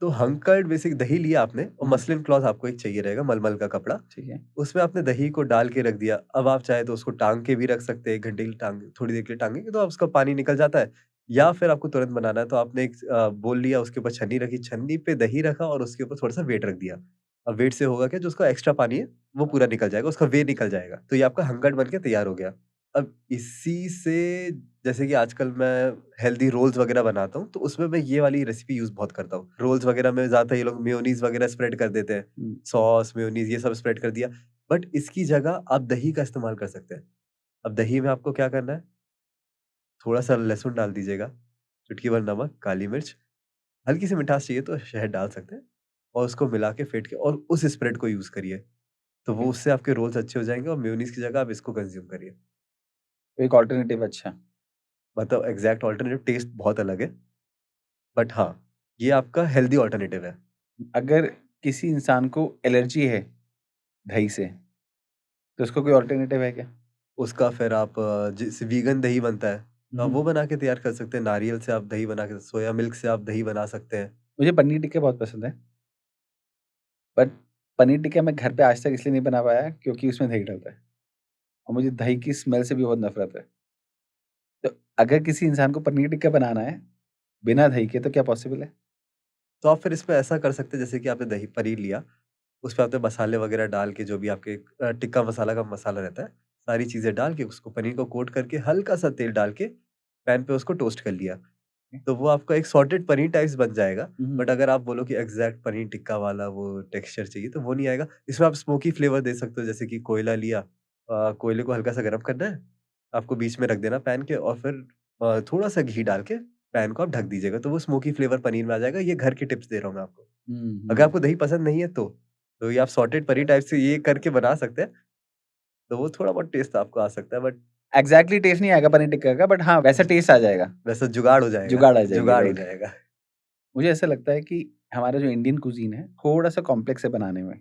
तो हंकर्ड बेसिक दही लिया आपने और हम्म, मसलिन क्लॉथ आपको एक चाहिए रहेगा, मलमल का कपड़ा। ठीक है। उसमें आपने दही को डाल के रख दिया। अब आप चाहे तो उसको टांग के भी रख सकते हैं, 1 घंटे के लिए टांग थोड़ी देर के लिए टांगेंगे तो उसका पानी निकल जाता है। या फिर आपको तुरंत बनाना है तो आपने एक बोल लिया, उसके ऊपर छन्नी रखी, छन्नी पे दही रखा और उसके ऊपर थोड़ा-सा वेट रख दिया। अब वेट से होगा क्या, जो उसका एक्स्ट्रा पानी है वो पूरा निकल जाएगा, उसका वे निकल जाएगा। तो ये आपका हंकर्ड बन के तैयार हो गया। अब इसी से जैसे कि आजकल मैं हेल्दी रोल्स वगैरह बनाता हूँ, तो उसमें मैं ये वाली रेसिपी यूज़ बहुत करता हूँ। रोल्स वगैरह में ज़्यादातर ये लोग मेयोनीज़ वगैरह स्प्रेड कर देते हैं। हम्म, सॉस, मेयोनीज़ ये सब स्प्रेड कर दिया। बट इसकी जगह आप दही का इस्तेमाल कर सकते हैं। अब दही में आपको क्या करना है, थोड़ा-सा लहसुन डाल दीजिएगा, चुटकी भर नमक, काली मिर्च, हल्की सी मिठास चाहिए तो शहद डाल सकते हैं और उसको मिला के फेंट के और उस स्प्रेड को यूज़ करिए। तो वो ठीक। उससे आपके रोल्स अच्छे हो जाएँगे और मेयोनीज़ की जगह आप इसको कंज़्यूम करिए। तो एक ऑल्टरनेटिव अच्छा। मतलब एग्ज़ैक्ट अल्टरनेटिव टेस्ट बहुत अलग है, बट हाँ, ये आपका हेल्दी अल्टरनेटिव है। अगर किसी इंसान को एलर्जी है दही से, तो उसको कोई ऑल्टरनेटिव है क्या? उसका फिर आप जैसे वीगन दही बनता है, तो आप हम्म, वो बना के तैयार कर सकते हैं। नारियल से आप दही बना के, सोया मिल्क से आप दही बना सकते हैं। मुझे पनीर टिक्का बहुत पसंद है, बट पनीर टिक्का मैं घर पे आज तक इसलिए नहीं बना पाया क्योंकि उसमें दही डलता है और मुझे दही की स्मेल से भी बहुत नफ़रत है। तो अगर किसी इंसान को पनीर टिक्का बनाना है, बिना दही के तो क्या पॉसिबल है? तो आप फिर इसमें ऐसा कर सकते हैं, जैसे कि आपने दही पनीर लिया, उसपे आपने मसाले वगैरह डाल के, जो भी आपके टिक्का मसाला का मसाला रहता है, सारी चीज़ें डाल के उसको पनीर को कोट करके हल्का-सा तेल डाल के पैन पे उसको टोस्ट कर लिया। तो वो आपका एक सॉटेड पनीर टाइप्स बन जाएगा। हुँ, बट अगर आप बोलो कि एग्ज़ैक्ट पनीर टिक्का वाला वो टेक्सचर चाहिए, तो वो नहीं आएगा। इसमें आप स्मोकी फ्लेवर दे सकते हो, जैसे कि कोयला लिया, कोयले को हल्का-सा गरम करना है, आपको बीच में रख देना पैन के और फिर थोड़ा-सा घी डाल के पैन को आप ढक दीजिएगा, तो वो स्मोकी फ्लेवर पनीर में आ जाएगा। ये घर की टिप्स दे रहा हूँ मैं आपको। हुँ, अगर हुँ। आपको दही पसंद नहीं है तो ये आप सॉटेड पनीर टाइप से ये करके बना सकते हैं, तो वो थोड़ा बहुत टेस्ट आपको आ सकता है, बट एग्ज़ैक्टली टेस्ट नहीं आएगा पनीर टिक्का का, बट हाँ, वैसा टेस्ट आ जाएगा, वैसा जुगाड़ हो जाएगा, जुगाड़ आ जाएगी, जुगाड़ हो राइट। जाएगा। मुझे ऐसा लगता है कि हमारा जो इंडियन कुज़ीन है, थोड़ा-सा कॉम्प्लेक्स है बनाने में।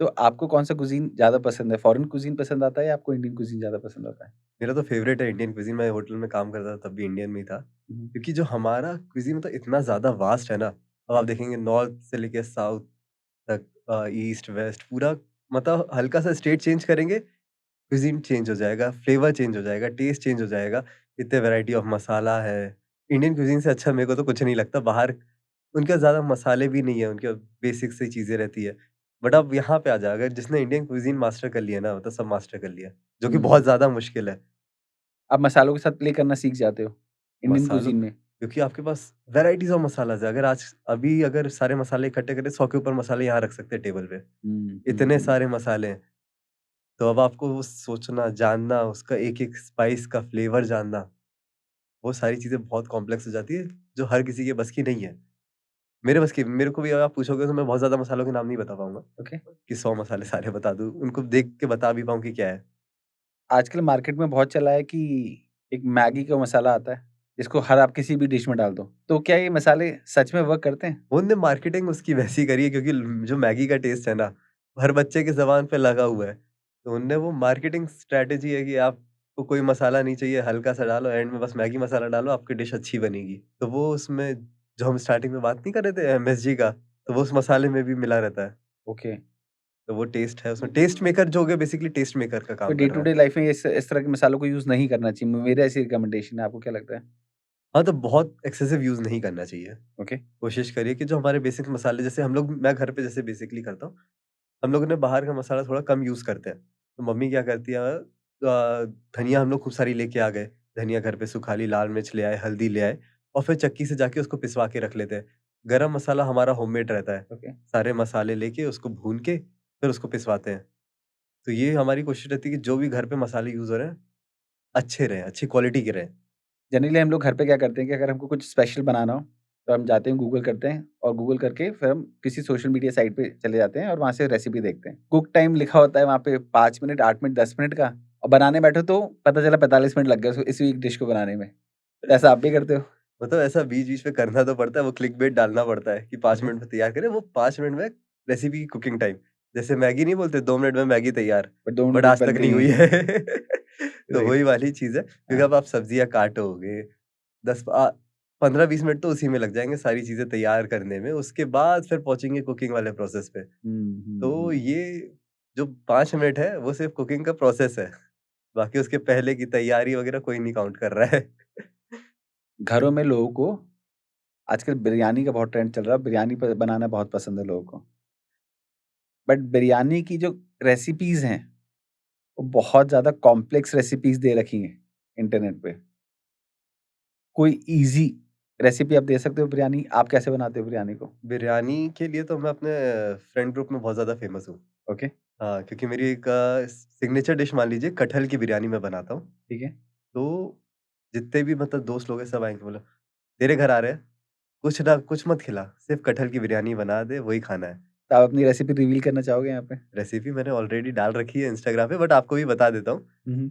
तो आपको कौन-सा कुज़ीन ज़्यादा पसंद है? फॉरेन कुज़ीन पसंद आता है या आपको इंडियन कुज़ीन ज़्यादा पसंद आता है? मेरा तो फ़ेवरेट है इंडियन क्विज़ीन। मैं होटल में काम करता था तब भी इंडियन में ही था। हुँ, क्योंकि जो हमारा क्विज़ीन मतलब इतना ज़्यादा वास्ट है ना, अब आप देखेंगे नॉर्थ से लेके साउथ तक, ईस्ट, वेस्ट पूरा, मतलब हल्का-सा स्टेट चेंज करेंगे, क्विज़ीन चेंज हो जाएगा, फ्लेवर चेंज हो जाएगा, टेस्ट चेंज हो जाएगा। इतने वैरायटी ऑफ मसाला है। इंडियन क्विज़ीन से अच्छा मेरे को तो कुछ नहीं लगता बाहर। उनके ज़्यादा मसाले भी नहीं है, उनके बेसिक सी चीज़ें रहती है। बट अब यहाँ पे आ जाओ, अगर जिसने इंडियन क्विज़ीन मास्टर कर लिया ना, मतलब सब मास्टर कर लिया, जो कि हुँ। बहुत ज़्यादा मुश्किल है। आप मसालों के साथ प्ले करना सीख जाते हो, इंडियन मसालों कुज़ीन में। क्योंकि आपके पास वैराइटीज़ ऑफ मसालाज़ है। अगर आज अभी अगर सारे मसाले इकट्ठे करें, 100 के ऊपर मसाले यहाँ रख सकते हैं टेबल पे। हुँ, हुँ, इतने हुँ। सारे मसाले हैं। तो अब आपको वो सोचना, जानना, उसका एक-एक स्पाइस का फ्लेवर जानना, वो सारी चीज़ें बहुत कॉम्प्लेक्स हो जाती है, जो हर किसी के बस की नहीं है। मेरे बस की, मेरे को भी अगर आप पूछोगे तो मैं बहुत ज़्यादा मसालों के नाम नहीं बता पाऊँगा, ओके। कि 100 मसाले सारे बता दूँ, उनको देख के बता भी पाऊँ कि क्या है। आजकल मार्केट में बहुत चला है कि एक मैगी का मसाला आता है, जिसको हर आप किसी भी डिश में डाल दो। तो क्या ये मसाले सच में वर्क करते हैं? उनने मार्केटिंग उसकी वैसी करी है, क्योंकि जो मैगी का टेस्ट है ना, हर बच्चे की ज़ुबान पे लगा हुआ है। तो उनने वो मार्केटिंग स्ट्रैटेजी है कि आपको कोई मसाला नहीं चाहिए, हल्का-सा डालो, एंड में बस मैगी मसाला डालो, आपकी डिश अच्छी बनेगी। तो वो उसमें, जो हम स्टार्टिंग में बात नहीं कर रहे थे एमएसजी का, तो वो उस मसाले में भी मिला रहता है। ओके। तो वो टेस्ट है उसमें, टेस्ट मेकर जो हो गया, बेसिकली टेस्ट मेकर का तो काम डे कर टू रहा है। डे लाइफ में इस तरह के मसालों को यूज़ नहीं करना चाहिए। मेरा ऐसी रिकमेंडेशन है, आपको क्या लगता है? हाँ, तो बहुत एक्सेसिव यूज़ नहीं करना चाहिए। ओके। कोशिश करिए कि जो हमारे बेसिक मसाले, जैसे हम लोग, मैं घर पे जैसे बेसिकली करता हूँ, हम लोगों ने बाहर का मसाला थोड़ा कम यूज़ करते हैं। तो मम्मी क्या करती है, धनिया हम लोग खूब सारी लेके आ गए, धनिया घर पे सुखा ली, लाल मिर्च ले आए, हल्दी ले आए और फिर चक्की से जाके उसको पिसवा के रख लेते हैं। गरम मसाला हमारा होममेड रहता है। ओके। सारे मसाले लेके उसको भून के फिर उसको पिसवाते हैं। तो ये हमारी कोशिश रहती है कि जो भी घर पे मसाले यूज़ हो रहे हैं, अच्छे रहें, अच्छी क्वालिटी के रहें। जनरली हम लोग घर पे क्या करते हैं कि अगर हमको कुछ स्पेशल बनाना हो, तो हम जाते हैं गूगल करते हैं और गूगल करके फिर हम किसी सोशल मीडिया साइट पे चले जाते हैं और वहाँ से रेसिपी देखते हैं। कुक टाइम लिखा होता है वहाँ पे 5 मिनट, 8 मिनट, 10 मिनट का और बनाने बैठो तो पता चला 45 मिनट लग गए उसको इसी एक डिश को बनाने में। तो ऐसा आप भी करते हो? मतलब ऐसा बीच-बीच में करना तो पड़ता है, वो क्लिकबेट डालना पड़ता है कि 5 ओके। मिनट में तैयार करें, वो 5 मिनट में रेसिपी की कुकिंग टाइम। जैसे मैगी नहीं बोलते 2 मिनट में मैगी तैयार, बट 2 मिनट बट में आज तक बनते नहीं ही हुई हैं। है। तो राइट। वही वाली चीज़ है, क्योंकि हाँ। अब आप सब्जियाँ काटोगे, 10 अ, 15-20 मिनट तो उसी में लग जाएँगे सारी चीज़ें तैयार करने में, उसके बाद फिर पहुँचेंगे कुकिंग वाले प्रोसेस पे। तो ये जो 5 मिनट है, वो सिर्फ़ कुकिंग का प्रोसेस है। बाकी उसके पहले की तैयारी वगैरह कोई नहीं काउंट कर रहा है। घरों में लोगों को आजकल बिरयानी का बहुत ट्रेंड चल रहा है, बिरयानी प बनाना बहुत पसंद है लोगों को। बट बिरयानी की जो रेसिपीज़ हैं, वो बहुत ज़्यादा कॉम्प्लेक्स रेसिपीज़ दे रखी हैं इंटरनेट पे। कोई ईज़ी रेसिपी आप दे सकते हो बिरयानी? आप कैसे बनाते हो बिरयानी को? बिरयानी के लिए तो मैं अपने फ्रेंड ग्रुप में बहुत ज़्यादा फ़ेमस हूँ। ओके, हाँ, क्योंकि मेरी एक सिग्नेचर डिश मान लीजिए कटहल की बिरयानी मैं बनाता हूँ। ठीक है। तो जितने भी मतलब दोस्त लोग हैं सब आएँगे बोला, "तेरे घर आ रहे हैं, कुछ ना कुछ मत खिला, सिर्फ़ कटहल की बिरयानी बना दे, वही खाना है।" तो आप अपनी रेसिपी रिवील करना चाहोगे यहाँ पे? रेसिपी मैंने ऑलरेडी डाल रखी है इंस्टाग्राम पे बट आपको भी बता देता हूँ। हुँ, हुँ।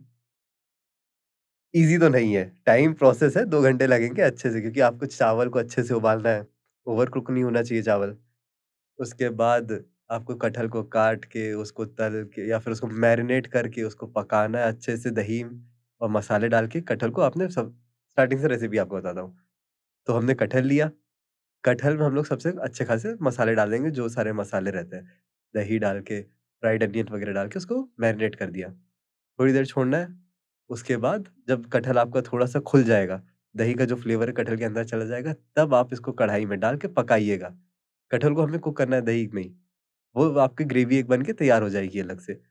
ईज़ी तो नहीं है, टाइम प्रोसेस है, 2 घंटे लगेंगे अच्छे से क्योंकि आपको चावल को अच्छे से उबालना है, ओवर कुक नहीं होना चाहिए चावल। उसके बाद आपको कटहल को काट के, उसको तल के या फिर उसको मैरिनेट करके उसको पकाना है अच्छे से दही और मसाले डाल के कटहल को आपने सब स्टार्टिंग से रेसिपी आपको बताता हूँ। तो हमने कटहल लिया, कटहल में हम लोग सबसे अच्छे खासे मसाले डाल देंगे जो सारे मसाले रहते हैं। दही डाल के, फ्राइड अनियन वगैरह डाल के उसको मैरिनेट कर दिया। थोड़ी देर छोड़ना है, उसके बाद जब कटहल आपका थोड़ा-सा खुल जाएगा, दही का जो फ्लेवर है कटहल के अंदर चला जाएगा, तब आप इसको कढ़ाई में डाल के पकाइएगा। कटहल को हमें कुक करना है दही में ही। वो आपकी ग्रेवी एक बन के तैयार हो जाएगी अलग से।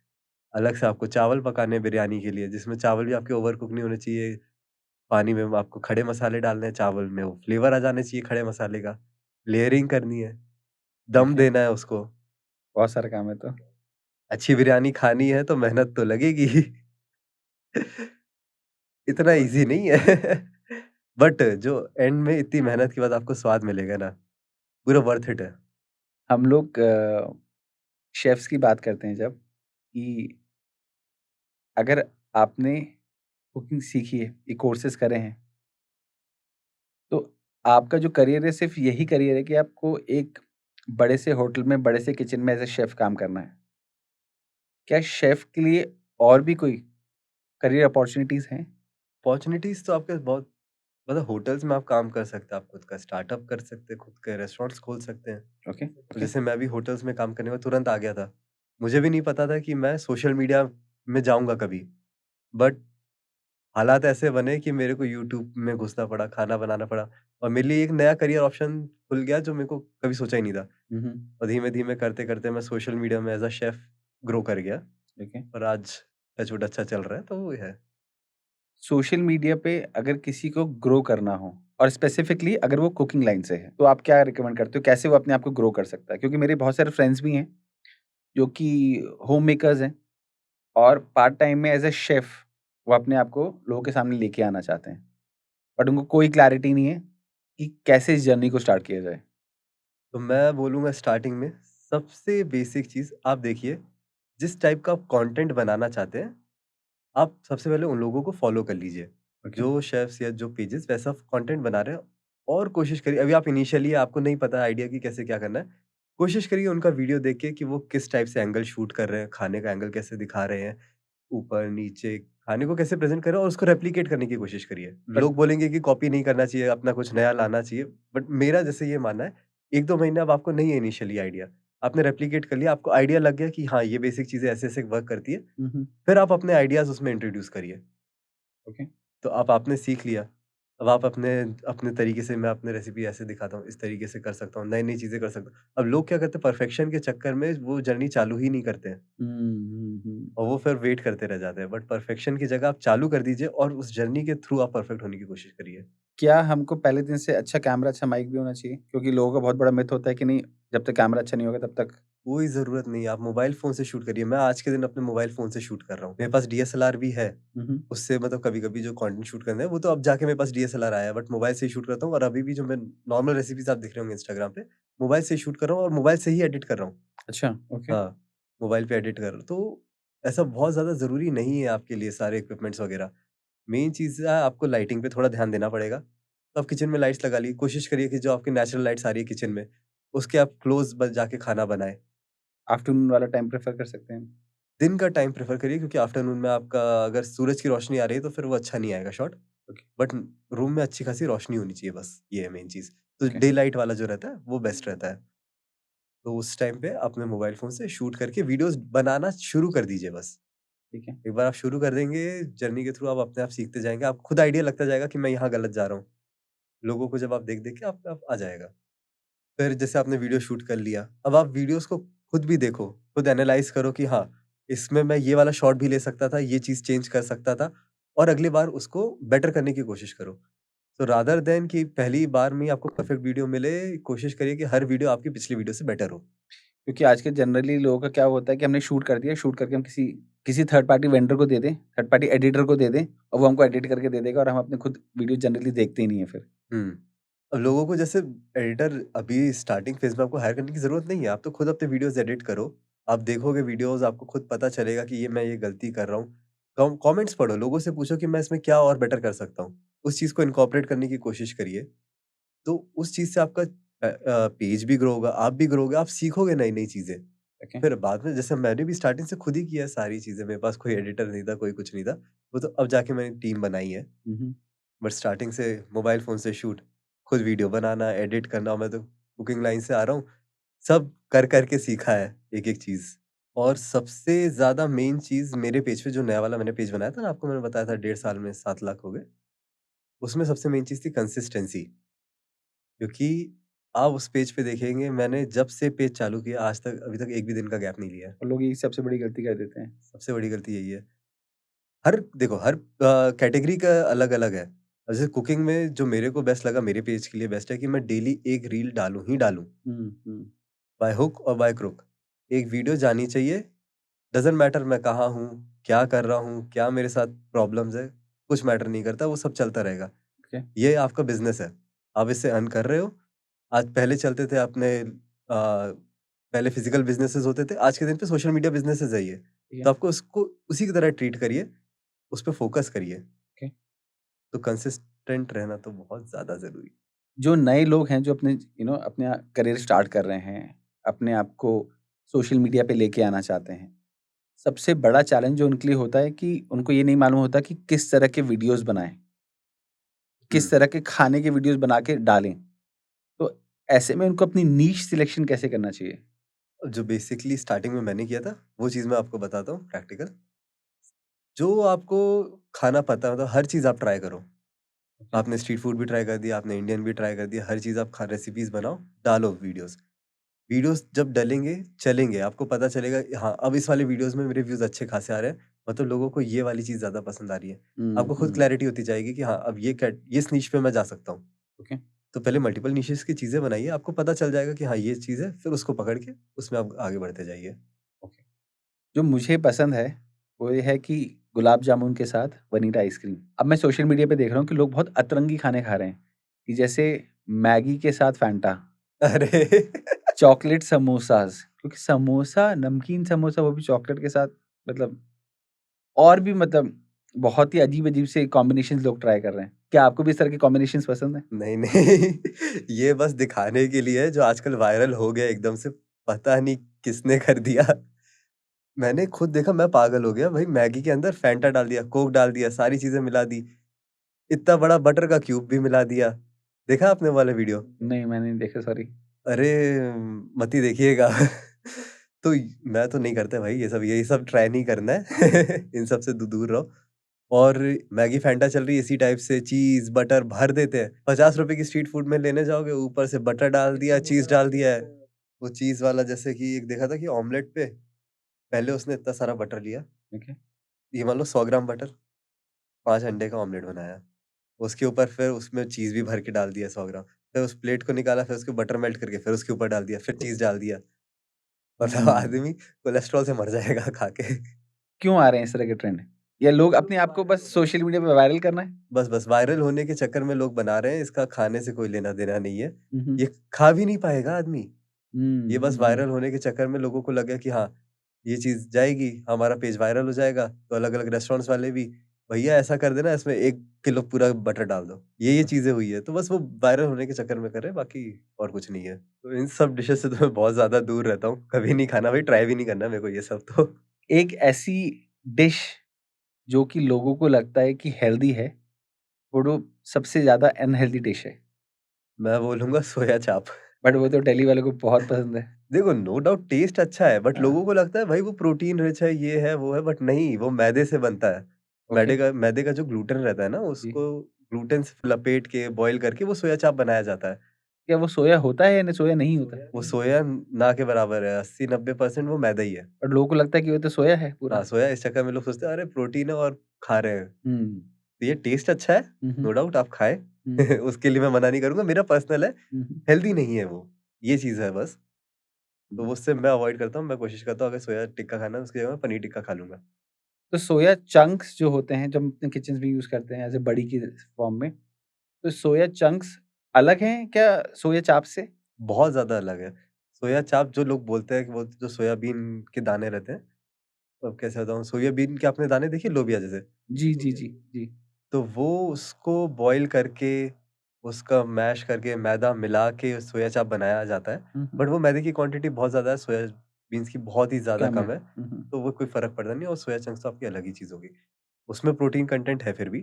अलग से आपको चावल पकाने हैं बिरयानी के लिए, जिसमें चावल भी आपके ओवर कुक नहीं होने चाहिए। पानी में आपको खड़े मसाले डालने हैं, चावल में वो फ्लेवर आ जाना चाहिए खड़े मसाले का। लेयरिंग करनी है, दम ओके, देना है उसको। बहुत सारा काम है तो। अच्छी बिरयानी खानी है तो मेहनत तो लगेगी ही। इतना ईज़ी नहीं है। बट जो एंड में इतनी मेहनत के बाद आपको स्वाद मिलेगा ना, पूरा वर्थ इट है। हम लोग शेफ़्स की बात करते हैं जब कि अगर आपने कुकिंग सीखी है, ये कोर्सेज़ करे हैं, तो आपका जो करियर है सिर्फ़ यही करियर है कि आपको एक बड़े से होटल में, बड़े से किचन में एज़ अ शेफ़ काम करना है। क्या शेफ़ के लिए और भी कोई करियर अपॉर्च्युनिटीज़ हैं? अपॉर्च्युनिटीज़ तो आपके बहुत मतलब होटल्स में आप काम कर सकते हैं, आप खुद का स्टार्टअप कर सकते हैं, खुद के रेस्टोरेंट्स खोल सकते हैं। ओके, तो ओके। जैसे मैं भी होटल्स में काम करने में तुरंत आ गया था। मुझे भी नहीं पता था कि मैं सोशल मीडिया में जाऊँगा कभी। बट हालात ऐसे बने कि मेरे को यूट्यूब में घुसना पड़ा, खाना बनाना पड़ा और मेरे लिए एक नया करियर ऑप्शन खुल गया जो मेरे को कभी सोचा ही नहीं था। हुँ, हुँ। और धीमे-धीमे करते-करते मैं सोशल मीडिया में एज़ अ शेफ़ ग्रो कर गया ठीक है। और आज टच वुड अच्छा चल रहा है, तो वो है। सोशल मीडिया पे अगर किसी को ग्रो करना हो और स्पेसिफिकली अगर वो कुकिंग लाइन से है, तो आप क्या रिकमेंड करते हो? कैसे वो अपने आप को ग्रो कर सकता है? क्योंकि मेरे बहुत सारे फ्रेंड्स भी हैं, जो कि होम मेकर्स हैं और पार्ट टाइम में एज़ अ शेफ़ वो अपने आप को लोगों के सामने लेके आना चाहते हैं। बट उनको कोई क्लैरिटी नहीं है कि कैसे इस जर्नी को स्टार्ट किया जाए। तो मैं बोलूँगा स्टार्टिंग में सबसे बेसिक चीज़ आप देखिए, जिस टाइप का आप कंटेंट बनाना चाहते हैं, आप सबसे पहले उन लोगों को फॉलो कर लीजिए। ओके, जो शेफ्स या जो पेजेस वैसा कंटेंट बना रहे हैं और कोशिश करिए अभी आप इनिशियली आपको नहीं पता आइडिया कि कैसे क्या करना है। कोशिश करिए उनका वीडियो देख के कि वो किस टाइप से एंगल शूट कर रहे हैं, खाने का एंगल कैसे दिखा रहे हैं, ऊपर, नीचे, खाने को कैसे प्रेज़ेंट कर रहे हैं और उसको रेप्लिकेट करने की कोशिश करिए। बट लोग बोलेंगे कि कॉपी नहीं करना चाहिए, अपना कुछ नया लाना चाहिए, बट मेरा जैसे ये मानना है 1-2 महीने अब आपको नहीं है इनिशियली आइडिया, आपने रेप्लिकेट कर लिया, आपको आइडिया लग गया कि हाँ, ये बेसिक चीज़ें ऐसे-ऐसे वर्क करती है, हुँ, हुँ, फिर आप अपने आइडियाज़ उसमें इंट्रोड्यूस करिए। ओके। तो अब आपने सीख लिया, अब आप अपने अपने तरीके से मैं अपनी रेसिपी ऐसे दिखाता हूँ, इस तरीके से कर सकता हूँ, नई-नई चीज़ें कर सकता हूँ। अब लोग क्या करते हैं परफेक्शन के चक्कर में वो जर्नी चालू ही नहीं करते हैं हुँ, हुँ, हुँ। और वो फिर वेट करते रह जाते हैं। बट परफेक्शन की जगह आप चालू कर दीजिए और उस जर्नी के थ्रू आप परफेक्ट होने की कोशिश करिए। क्या हमको पहले दिन से अच्छा कैमरा, अच्छा माइक भी होना चाहिए? क्योंकि लोगों का बहुत बड़ा मिथ होता है कि नहीं, जब तक कैमरा अच्छा नहीं होगा तब तक कोई ज़रूरत नहीं है, आप मोबाइल फ़ोन से शूट करिए। मैं आज के दिन अपने मोबाइल फ़ोन से शूट कर रहा हूँ। मेरे पास डीएसएलआर भी है। हुँ, हुँ। उससे मतलब कभी-कभी जो कंटेंट शूट करना है, वो तो अब जाके मेरे पास डीएसएलआर आया है, बट मोबाइल से ही शूट करता हूँ और अभी भी जो मैं नॉर्मल रेसिपीज़ आप देख रहे होंगे इंस्टाग्राम पे, मोबाइल से ही शूट कर रहा हूँ और मोबाइल से ही एडिट कर रहा हूँ। अच्छा, ओके। हाँ, मोबाइल पे एडिट कर रहा हूँ। तो ऐसा बहुत ज़्यादा ज़रूरी नहीं है आपके लिए सारे इक्विपमेंट्स वगैरह। मेन चीज़ है आपको लाइटिंग पे थोड़ा ध्यान देना पड़ेगा। तो आप किचन में लाइट्स लगा ली, कोशिश करिए कि जो आपकी नेचुरल लाइट्स आ रही है किचन में, उसके आप क्लोज़ ब जाके खाना बनाएँ। आफ्टरनून वाला टाइम प्रेफ़र कर सकते हैं। दिन का टाइम प्रेफ़र करिए क्योंकि आफ्टरनून में आपका अगर सूरज की रोशनी आ रही है तो फिर वो अच्छा नहीं आएगा शॉट। ओके, बट रूम में अच्छी खासी रोशनी होनी चाहिए, बस ये है मेन चीज़। तो ओके, डे लाइट वाला जो रहता है वो बेस्ट रहता है। तो उस टाइम पे अपने मोबाइल फ़ोन से शूट करके वीडियोज़ बनाना शुरू कर दीजिए बस। ठीक है। एक बार आप शुरू कर देंगे, जर्नी के थ्रू आप अपने आप सीखते जाएँगे, आपको खुद आइडिया लगता जाएगा कि मैं यहाँ गलत जा रहा हूँ। लोगों को जब आप देख-देख के अपने आप आ जाएगा। फिर जैसे आपने वीडियो शूट कर लिया, अब आप वीडियोज़ को खुद भी देखो, खुद एनालाइज़ करो कि हाँ, इसमें मैं ये वाला शॉट भी ले सकता था, ये चीज़ चेंज कर सकता था और अगली बार उसको बेटर करने की कोशिश करो। तो रादर देन कि पहली बार में ही आपको परफेक्ट वीडियो मिले, कोशिश करिए कि हर वीडियो आपकी पिछली वीडियो से बेटर हो। क्योंकि आज के जनरली लोगों का क्या होता है कि हमने शूट कर दिया, शूट करके हम किसी किसी थर्ड पार्टी वेंडर को दे दें, थर्ड पार्टी एडिटर को दे दें और वो हमको एडिट करके दे देगा और हम अपने खुद वीडियो जनरली देखते ही नहीं है फिर। हुँ। अब लोगों को जैसे एडिटर अभी स्टार्टिंग फ़ेज़ में आपको हायर करने की ज़रूरत नहीं है, आप तो खुद अपने वीडियोज़ एडिट करो। आप देखोगे वीडियोज़, आपको खुद पता चलेगा कि ये गलती कर रहा हूँ। कमेंट्स पढ़ो, लोगों से पूछो कि मैं इसमें क्या और बेटर कर सकता हूँ। उस चीज़ को इनकॉर्पोरेट करने की कोशिश करिए। तो उस चीज़ से आपका पेज भी ग्रो होगा, आप भी ग्रो होगे, आप सीखोगे नई-नई चीज़ें। ओके। फिर बाद में जैसे मैंने भी स्टार्टिंग से खुद ही किया है सारी चीज़ें, मेरे पास कोई एडिटर नहीं था, कोई कुछ नहीं था। वो तो अब जाके मैंने टीम बनाई है। हुँ, हुँ। बट स्टार्टिंग से मोबाइल फ़ोन से शूट, खुद वीडियो बनाना, एडिट करना, मैं तो कुकिंग लाइन से आ रहा हूँ, सब कर के सीखा है एक-एक चीज़। और सबसे ज़्यादा मेन चीज़ मेरे पेज पे जो नया वाला मैंने पेज बनाया था ना, आपको मैंने बताया था 1.5 साल में 7 लाख हो गए, उसमें सबसे मेन चीज़ थी कंसिस्टेंसी। क्योंकि आप उस पेज पे देखेंगे, मैंने जब से पेज चालू किया आज तक अभी तक एक भी दिन का गैप नहीं लिया है। और लोग यही सबसे बड़ी गलती कर देते हैं। सबसे बड़ी गलती यही है। हर देखो हर कैटेगरी का अलग-अलग है। अब जैसे कुकिंग में जो मेरे को बेस्ट लगा, मेरे पेज के लिए बेस्ट है कि मैं डेली एक रील डालूँ ही डालूँ, हुँ, हुँ। बाय हुक और बाय क्रुक। एक वीडियो जानी चाहिए, डज़न्ट मैटर मैं कहाँ हूँ, क्या कर रहा हूँ, क्या मेरे साथ प्रॉब्लम्स है, कुछ मैटर नहीं करता, वो सब चलता रहेगा। ओके। ये आपका बिज़नेस है, आप इससे अर्न कर रहे हो। आज पहले चलते थे अपने पहले फिज़िकल बिज़नेसेस होते थे, आज के दिन पे सोशल मीडिया बिज़नेसेस है ये। ठीक है। तो आपको उसको उसी की तरह ट्रीट करिए, उस पे फ़ोकस करिए। ओके। तो कंसिस्टेंट रहना तो बहुत ज़्यादा ज़रूरी है। जो नए लोग हैं जो अपने अपने करियर स्टार्ट कर रहे हैं, अपने आप को सोशल मीडिया पे लेके आना चाहते हैं। सबसे बड़ा चैलेंज जो उनके लिए होता है कि उनको ये नहीं मालूम होता कि किस तरह के वीडियोज़ बनाएँ, हुँ। किस तरह के खाने के वीडियोज़ बना के डालें। तो ऐसे में उनको अपनी नीश सिलेक्शन कैसे करना चाहिए? जो बेसिकली स्टार्टिंग में मैंने किया था, वो चीज़ मैं आपको बताता हूँ प्रैक्टिकल। जो आपको खाना पता है मतलब हर चीज़ आप ट्राई करो। ओके, आपने स्ट्रीट फूड भी ट्राई कर दिया, आपने इंडियन भी ट्राई कर दिया, हर चीज़ आप खा रेसिपीज़ बनाओ, डालो वीडियोज़। वीडियोज़ जब डलेंगे, चलेंगे, आपको पता चलेगा हाँ, अब इस वाले वीडियोज़ में मेरे व्यूज़ अच्छे खासे आ रहे हैं, मतलब लोगों को ये वाली चीज़ ज़्यादा पसंद आ रही है। हुँ, आपको खुद हुँ, क्लैरिटी होती जाएगी कि हाँ, अब ये इस निश पे मैं जा सकता हूँ। ओके। तो पहले मल्टीपल निशेज़ की चीज़ें बनाइए, आपको पता चल जाएगा कि हाँ, ये चीज़ है, फिर उसको पकड़ के उसमें आप आगे बढ़ते जाइए। ओके। जो मुझे पसंद है, वो ये है कि गुलाब जामुन के साथ वनीला आइसक्रीम। अब मैं सोशल मीडिया पे देख रहा हूँ कि लोग बहुत अतरंगी खाने खा रहे हैं, कि जैसे मैगी के साथ फैंटा, अरे! चॉकलेट समोसाज़, क्योंकि समोसा, नमकीन समोसा, वो भी चॉकलेट के साथ, मतलब और भी मतलब बहुत ही अजीब-अजीब से कॉम्बिनेशंस लोग ट्राई कर रहे हैं। क्या आपको भी इस तरह के कॉम्बिनेशंस पसंद हैं? नहीं, नहीं, ये बस दिखाने के लिए है, जो आजकल वायरल हो गया एकदम से, पता नहीं किसने कर दिया। मैंने खुद देखा, मैं पागल हो गया, भाई मैगी के अंदर फैंटा डाल दिया, कोक डाल दिया, सारी चीज़ें मिला दी, इतना बड़ा बटर का क्यूब भी मिला दिया। देखा आपने वो वाला वीडियो? नहीं, मैंने नहीं देखा, सॉरी। अरे! मत ही देखिएगा। तो मैं तो नहीं करता भाई ये सब ट्राई नहीं करना है। इन सब से दूर रहो। और मैगी फैंटा चल रही है इसी टाइप से, चीज़, बटर भर देते हैं। ₹50 की स्ट्रीट फूड में लेने जाओगे, ऊपर से बटर डाल दिया, चीज़ डाल दिया है। वो चीज़ वाला जैसे कि एक देखा था कि ऑमलेट पे पहले उसने इतना सारा बटर लिया, ओके। ये मान लो 100 ग्राम बटर, 5 अंडे का ऑमलेट बनाया। उसके ऊपर फिर उसमें चीज़ भी भर के डाल दिया 100 ग्राम। फिर उस प्लेट को निकाला, फिर उसके बटर मेल्ट करके फिर उसके ऊपर डाल दिया, फिर चीज़ डाल दिया। मतलब हुँ। आदमी कोलेस्ट्रॉल से मर जाएगा खा के। क्यों आ रहे हैं इस तरह के ट्रेंड? या लोग अपने आप को बस सोशल मीडिया पे वायरल करना है? बस वायरल होने के चक्कर में लोग बना रहे हैं, इसका खाने से कोई लेना-देना नहीं है। हुँ, हुँ। ये खा भी नहीं पाएगा आदमी। हुँ, ये बस हुँ, हुँ। वायरल होने के चक्कर में लोगों को लगा कि हाँ, ये चीज़ जाएगी, हमारा पेज वायरल हो जाएगा, तो अलग-अलग रेस्टोरेंट्स वाले भी, भैया ऐसा कर देना, इसमें 1 किलो पूरा बटर डाल दो। ये ओके। चीज़ें हुई है, तो बस वो वायरल होने के चक्कर में कर रहे हैं, बाकी और कुछ नहीं है। तो इन सब डिशेज़ से तो मैं बहुत ज़्यादा दूर रहता हूँ, कभी नहीं खाना भाई, ट्राई भी नहीं करना मेरे को ये सब तो। एक ऐसी डिश जो कि लोगों को लगता है कि हेल्दी है वो जो सबसे ज़्यादा अनहेल्दी डिश है, मैं बोलूँगा सोया चाप। बट वो तो दिल्ली वालों को बहुत पसंद है। देखो नो डाउट टेस्ट अच्छा है, बट हाँ, लोगों को लगता है भाई वो प्रोटीन रिच है, ये है, वो है, बट नहीं, वो मैदे से बनता है। ओके, मैदे का जो ग्लूटेन रहता है ना, जी। उसको ग्लूटेन से लपेट के बॉयल करके वो सोया चाप बनाया जाता है। क्या वो सोया होता है या नहीं सोया नहीं होता? वो सोया ना के बराबर है, 80-90% वो मैदा ही है। और लोगों को लगता है कि वो तो सोया है पूरा। हाँ, सोया इस चक्कर में लोग सोचते हैं अरे प्रोटीन है और खा रहे हैं। हुँ, तो ये टेस्ट अच्छा है, हुँ, हुँ, नो डाउट आप खाएँ। हुँ, उसके लिए मैं मना नहीं करूँगा, मेरा पर्सनल है, हुँ, हुँ, हेल्दी नहीं है वो, ये चीज़ है बस। तो हुँ। उससे मैं अवॉइड करता हूँ, मैं कोशिश करता हूँ अगर सोया टिक्का खाना है उसकी जगह मैं पनीर टिक्का खा लूँगा। तो सोया चंक्स जो होते हैं, जो हम अपने किचन्स में यूज़ करते हैं एज़ अ बड़ी की फॉर्म में, तो सोया चंक्स अलग हैं क्या सोया चाप से? बहुत ज़्यादा अलग है। सोया चाप जो लोग बोलते हैं कि वो जो सोयाबीन के दाने रहते हैं, अब कैसे बताऊँ, सोयाबीन के आपने दाने देखे लोबिया जैसे? जी, जी, जी, जी। तो वो उसको बॉयल करके, उसका मैश करके, मैदा मिला के सोया चाप बनाया जाता है। हुँ, हुँ। बट वो मैदे की क्वांटिटी बहुत ज़्यादा है, सोयाबीन्स की बहुत ही ज़्यादा कम है। कम है, हुँ, हुँ। तो वो कोई फ़र्क पड़ता नहीं है और सोया चंक्स तो आपकी अलग ही चीज़ होगी। उसमें प्रोटीन कंटेंट है फिर भी,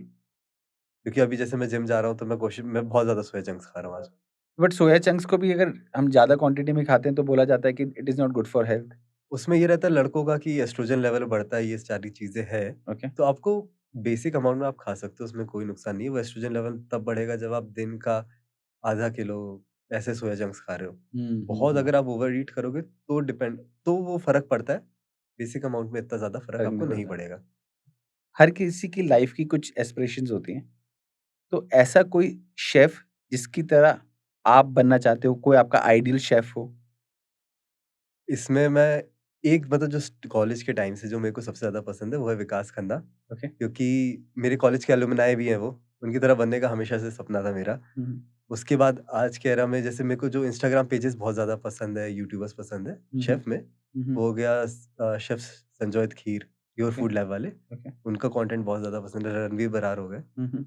क्योंकि अभी जैसे मैं जिम जा रहा हूँ, तो मैं बहुत ज़्यादा सोया चंक्स खा रहा हूँ आज। बट सोया चंक्स को भी अगर हम ज़्यादा क्वांटिटी में खाते हैं तो बोला जाता है कि it is not good for health. उसमें ये रहता है लड़कों का कि एस्ट्रोजन लेवल बढ़ता है, ये सारी चीज़ें हैं। ओके। तो आपको बेसिक अमाउंट में आप खा सकते हो, उसमें कोई नुकसान नहीं है। वो एस्ट्रोजन लेवल तब बढ़ेगा जब आप दिन का आधा किलो ऐसे सोया चंक्स खा रहे हो। हुँ, हुँ, बहुत हुँ। अगर आप ओवर ईट करोगे तो वो फ़र्क पड़ता है। बेसिक अमाउंट में इतना ज़्यादा फ़र्क फ़र्क आपको नहीं नहीं पड़ता। पड़ेगा। हर किसी की लाइफ़ की कुछ एस्पिरेशंस होती हैं। तो ऐसा कोई शेफ़ जिसकी तरह आप बनना चाहते हो, कोई आपका आइडियल शेफ़ हो? इसमें मैं एक मतलब जो कॉलेज के टाइम से जो मेरे को सबसे ज़्यादा पसंद है वो है विकास खन्ना, ओके। क्योंकि मेरे कॉलेज के एलुमनाई भी हैं वो। उनकी तरह बनने का हमेशा से सपना था मेरा। हुँ, हुँ। उसके बाद आज के एरा में जैसे मेरे को जो इंस्टाग्राम पेजेस बहुत ज़्यादा पसंद है, यूट्यूबर्स पसंद है, हुँ, हुँ। शेफ़ में, हुँ, हुँ। वो हो गया शेफ़ संजोयत खीर, प्योर ओके, फूड लैब वाले। ओके। उनका कंटेंट बहुत ज़्यादा पसंद है, रणवीर बरार हो गए। हुँ, हुँ।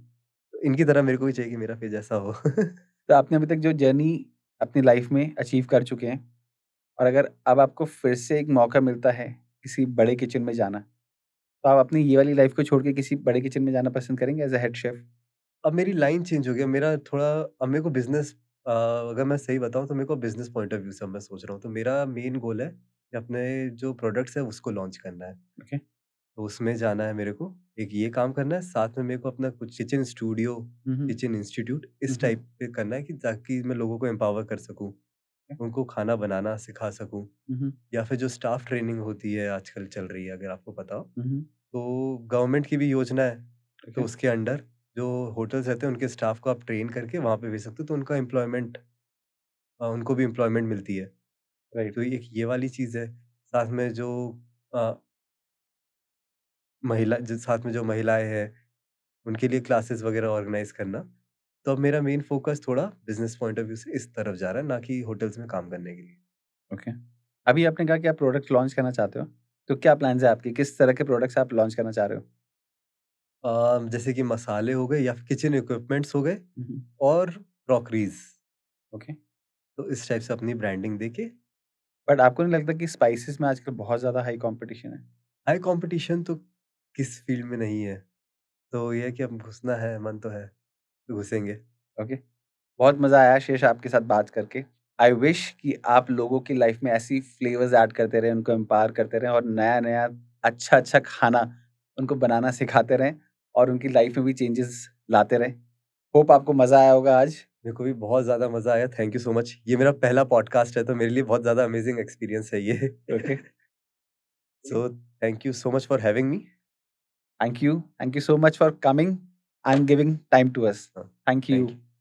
तो इनकी तरह मेरे को भी चाहिए कि मेरा पेज ऐसा हो। तो आपने अभी तक जो जर्नी अपनी लाइफ़ में अचीव कर चुके हैं और अगर अब आपको फिर से एक मौका मिलता है किसी बड़े किचन में जाना, तो आप अपनी ये वाली लाइफ़ को छोड़ के किसी बड़े किचन में जाना पसंद करेंगे एज़ अ हेड शेफ़? अब मेरी लाइन चेंज हो गया, मेरा थोड़ा अब मेरे को अगर मैं सही बताऊँ तो मेरे को बिज़नेस पॉइंट ऑफ व्यू से अब मैं सोच रहा हूँ। तो मेरा मेन गोल है कि अपने जो प्रोडक्ट्स हैं उसको लॉन्च करना है। ओके। तो उसमें जाना है मेरे को, एक ये काम करना है, साथ में मेरे को अपना कुछ किचन स्टूडियो, हुँ, हुँ। किचन इंस्टीट्यूट हुँ, इस हुँ। टाइप पे करना है कि ताकि मैं लोगों को एम्पावर कर सकूँ, ओके। उनको खाना बनाना सिखा सकूँ, हुँ, हुँ। या फिर जो स्टाफ ट्रेनिंग होती है आजकल चल रही है अगर आपको पता हो, हुँ, हुँ। तो गवर्नमेंट की भी योजना है, ओके। तो उसके अंडर जो होटल्स रहते हैं उनके स्टाफ को आप ट्रेन करके वहाँ पे भेज सकते हो, तो उनको भी एम्प्लॉयमेंट मिलती है। राइट। तो एक ये वाली चीज़ है, साथ में अ, साथ में जो महिलाएँ हैं, उनके लिए क्लासेस वगैरह ऑर्गेनाइज़ करना। तो अब मेरा मेन फ़ोकस थोड़ा बिज़नेस पॉइंट ऑफ व्यू से इस तरफ जा रहा है, ना कि होटल्स में काम करने के लिए। ओके। अभी आपने कहा कि आप प्रोडक्ट लॉन्च करना चाहते हो, तो क्या प्लान्स हैं आपके? किस तरह के प्रोडक्ट्स आप लॉन्च करना चाह रहे हो? जैसे कि मसाले हो गए या फिर किचन इक्विपमेंट्स हो गए हुँ, हुँ। और क्रॉकरीज़, ओके। तो इस टाइप से अपनी ब्रांडिंग देके बट आपको नहीं लगता कि स्पाइसेस में आजकल बहुत ज़्यादा हाई कॉम्पिटिशन है? हाई कॉम्पिटिशन तो किस फ़ील्ड में नहीं है, तो ये है कि अब घुसना है, मन तो है, तो घुसेंगे। ओके। बहुत मज़ा आया शेष आपके साथ बात करके। आई विश कि आप लोगों की लाइफ़ में ऐसी फ्लेवर्स ऐड करते रहें, उनको एम्पावर करते रहें और नया-नया अच्छा-अच्छा खाना उनको बनाना सिखाते रहें और उनकी लाइफ़ में भी चेंजेस लाते रहें। होप आपको मज़ा आया होगा आज। मेरे को भी बहुत ज़्यादा मज़ा आया, थैंक यू सो मच। ये मेरा पहला पॉडकास्ट है, तो मेरे लिए बहुत ज़्यादा अमेज़िंग एक्सपीरियंस है ये। Okay. So thank you so much for having me. Thank you. Thank you so much for coming and giving time to us. हाँ, Thank थैंक यू। you.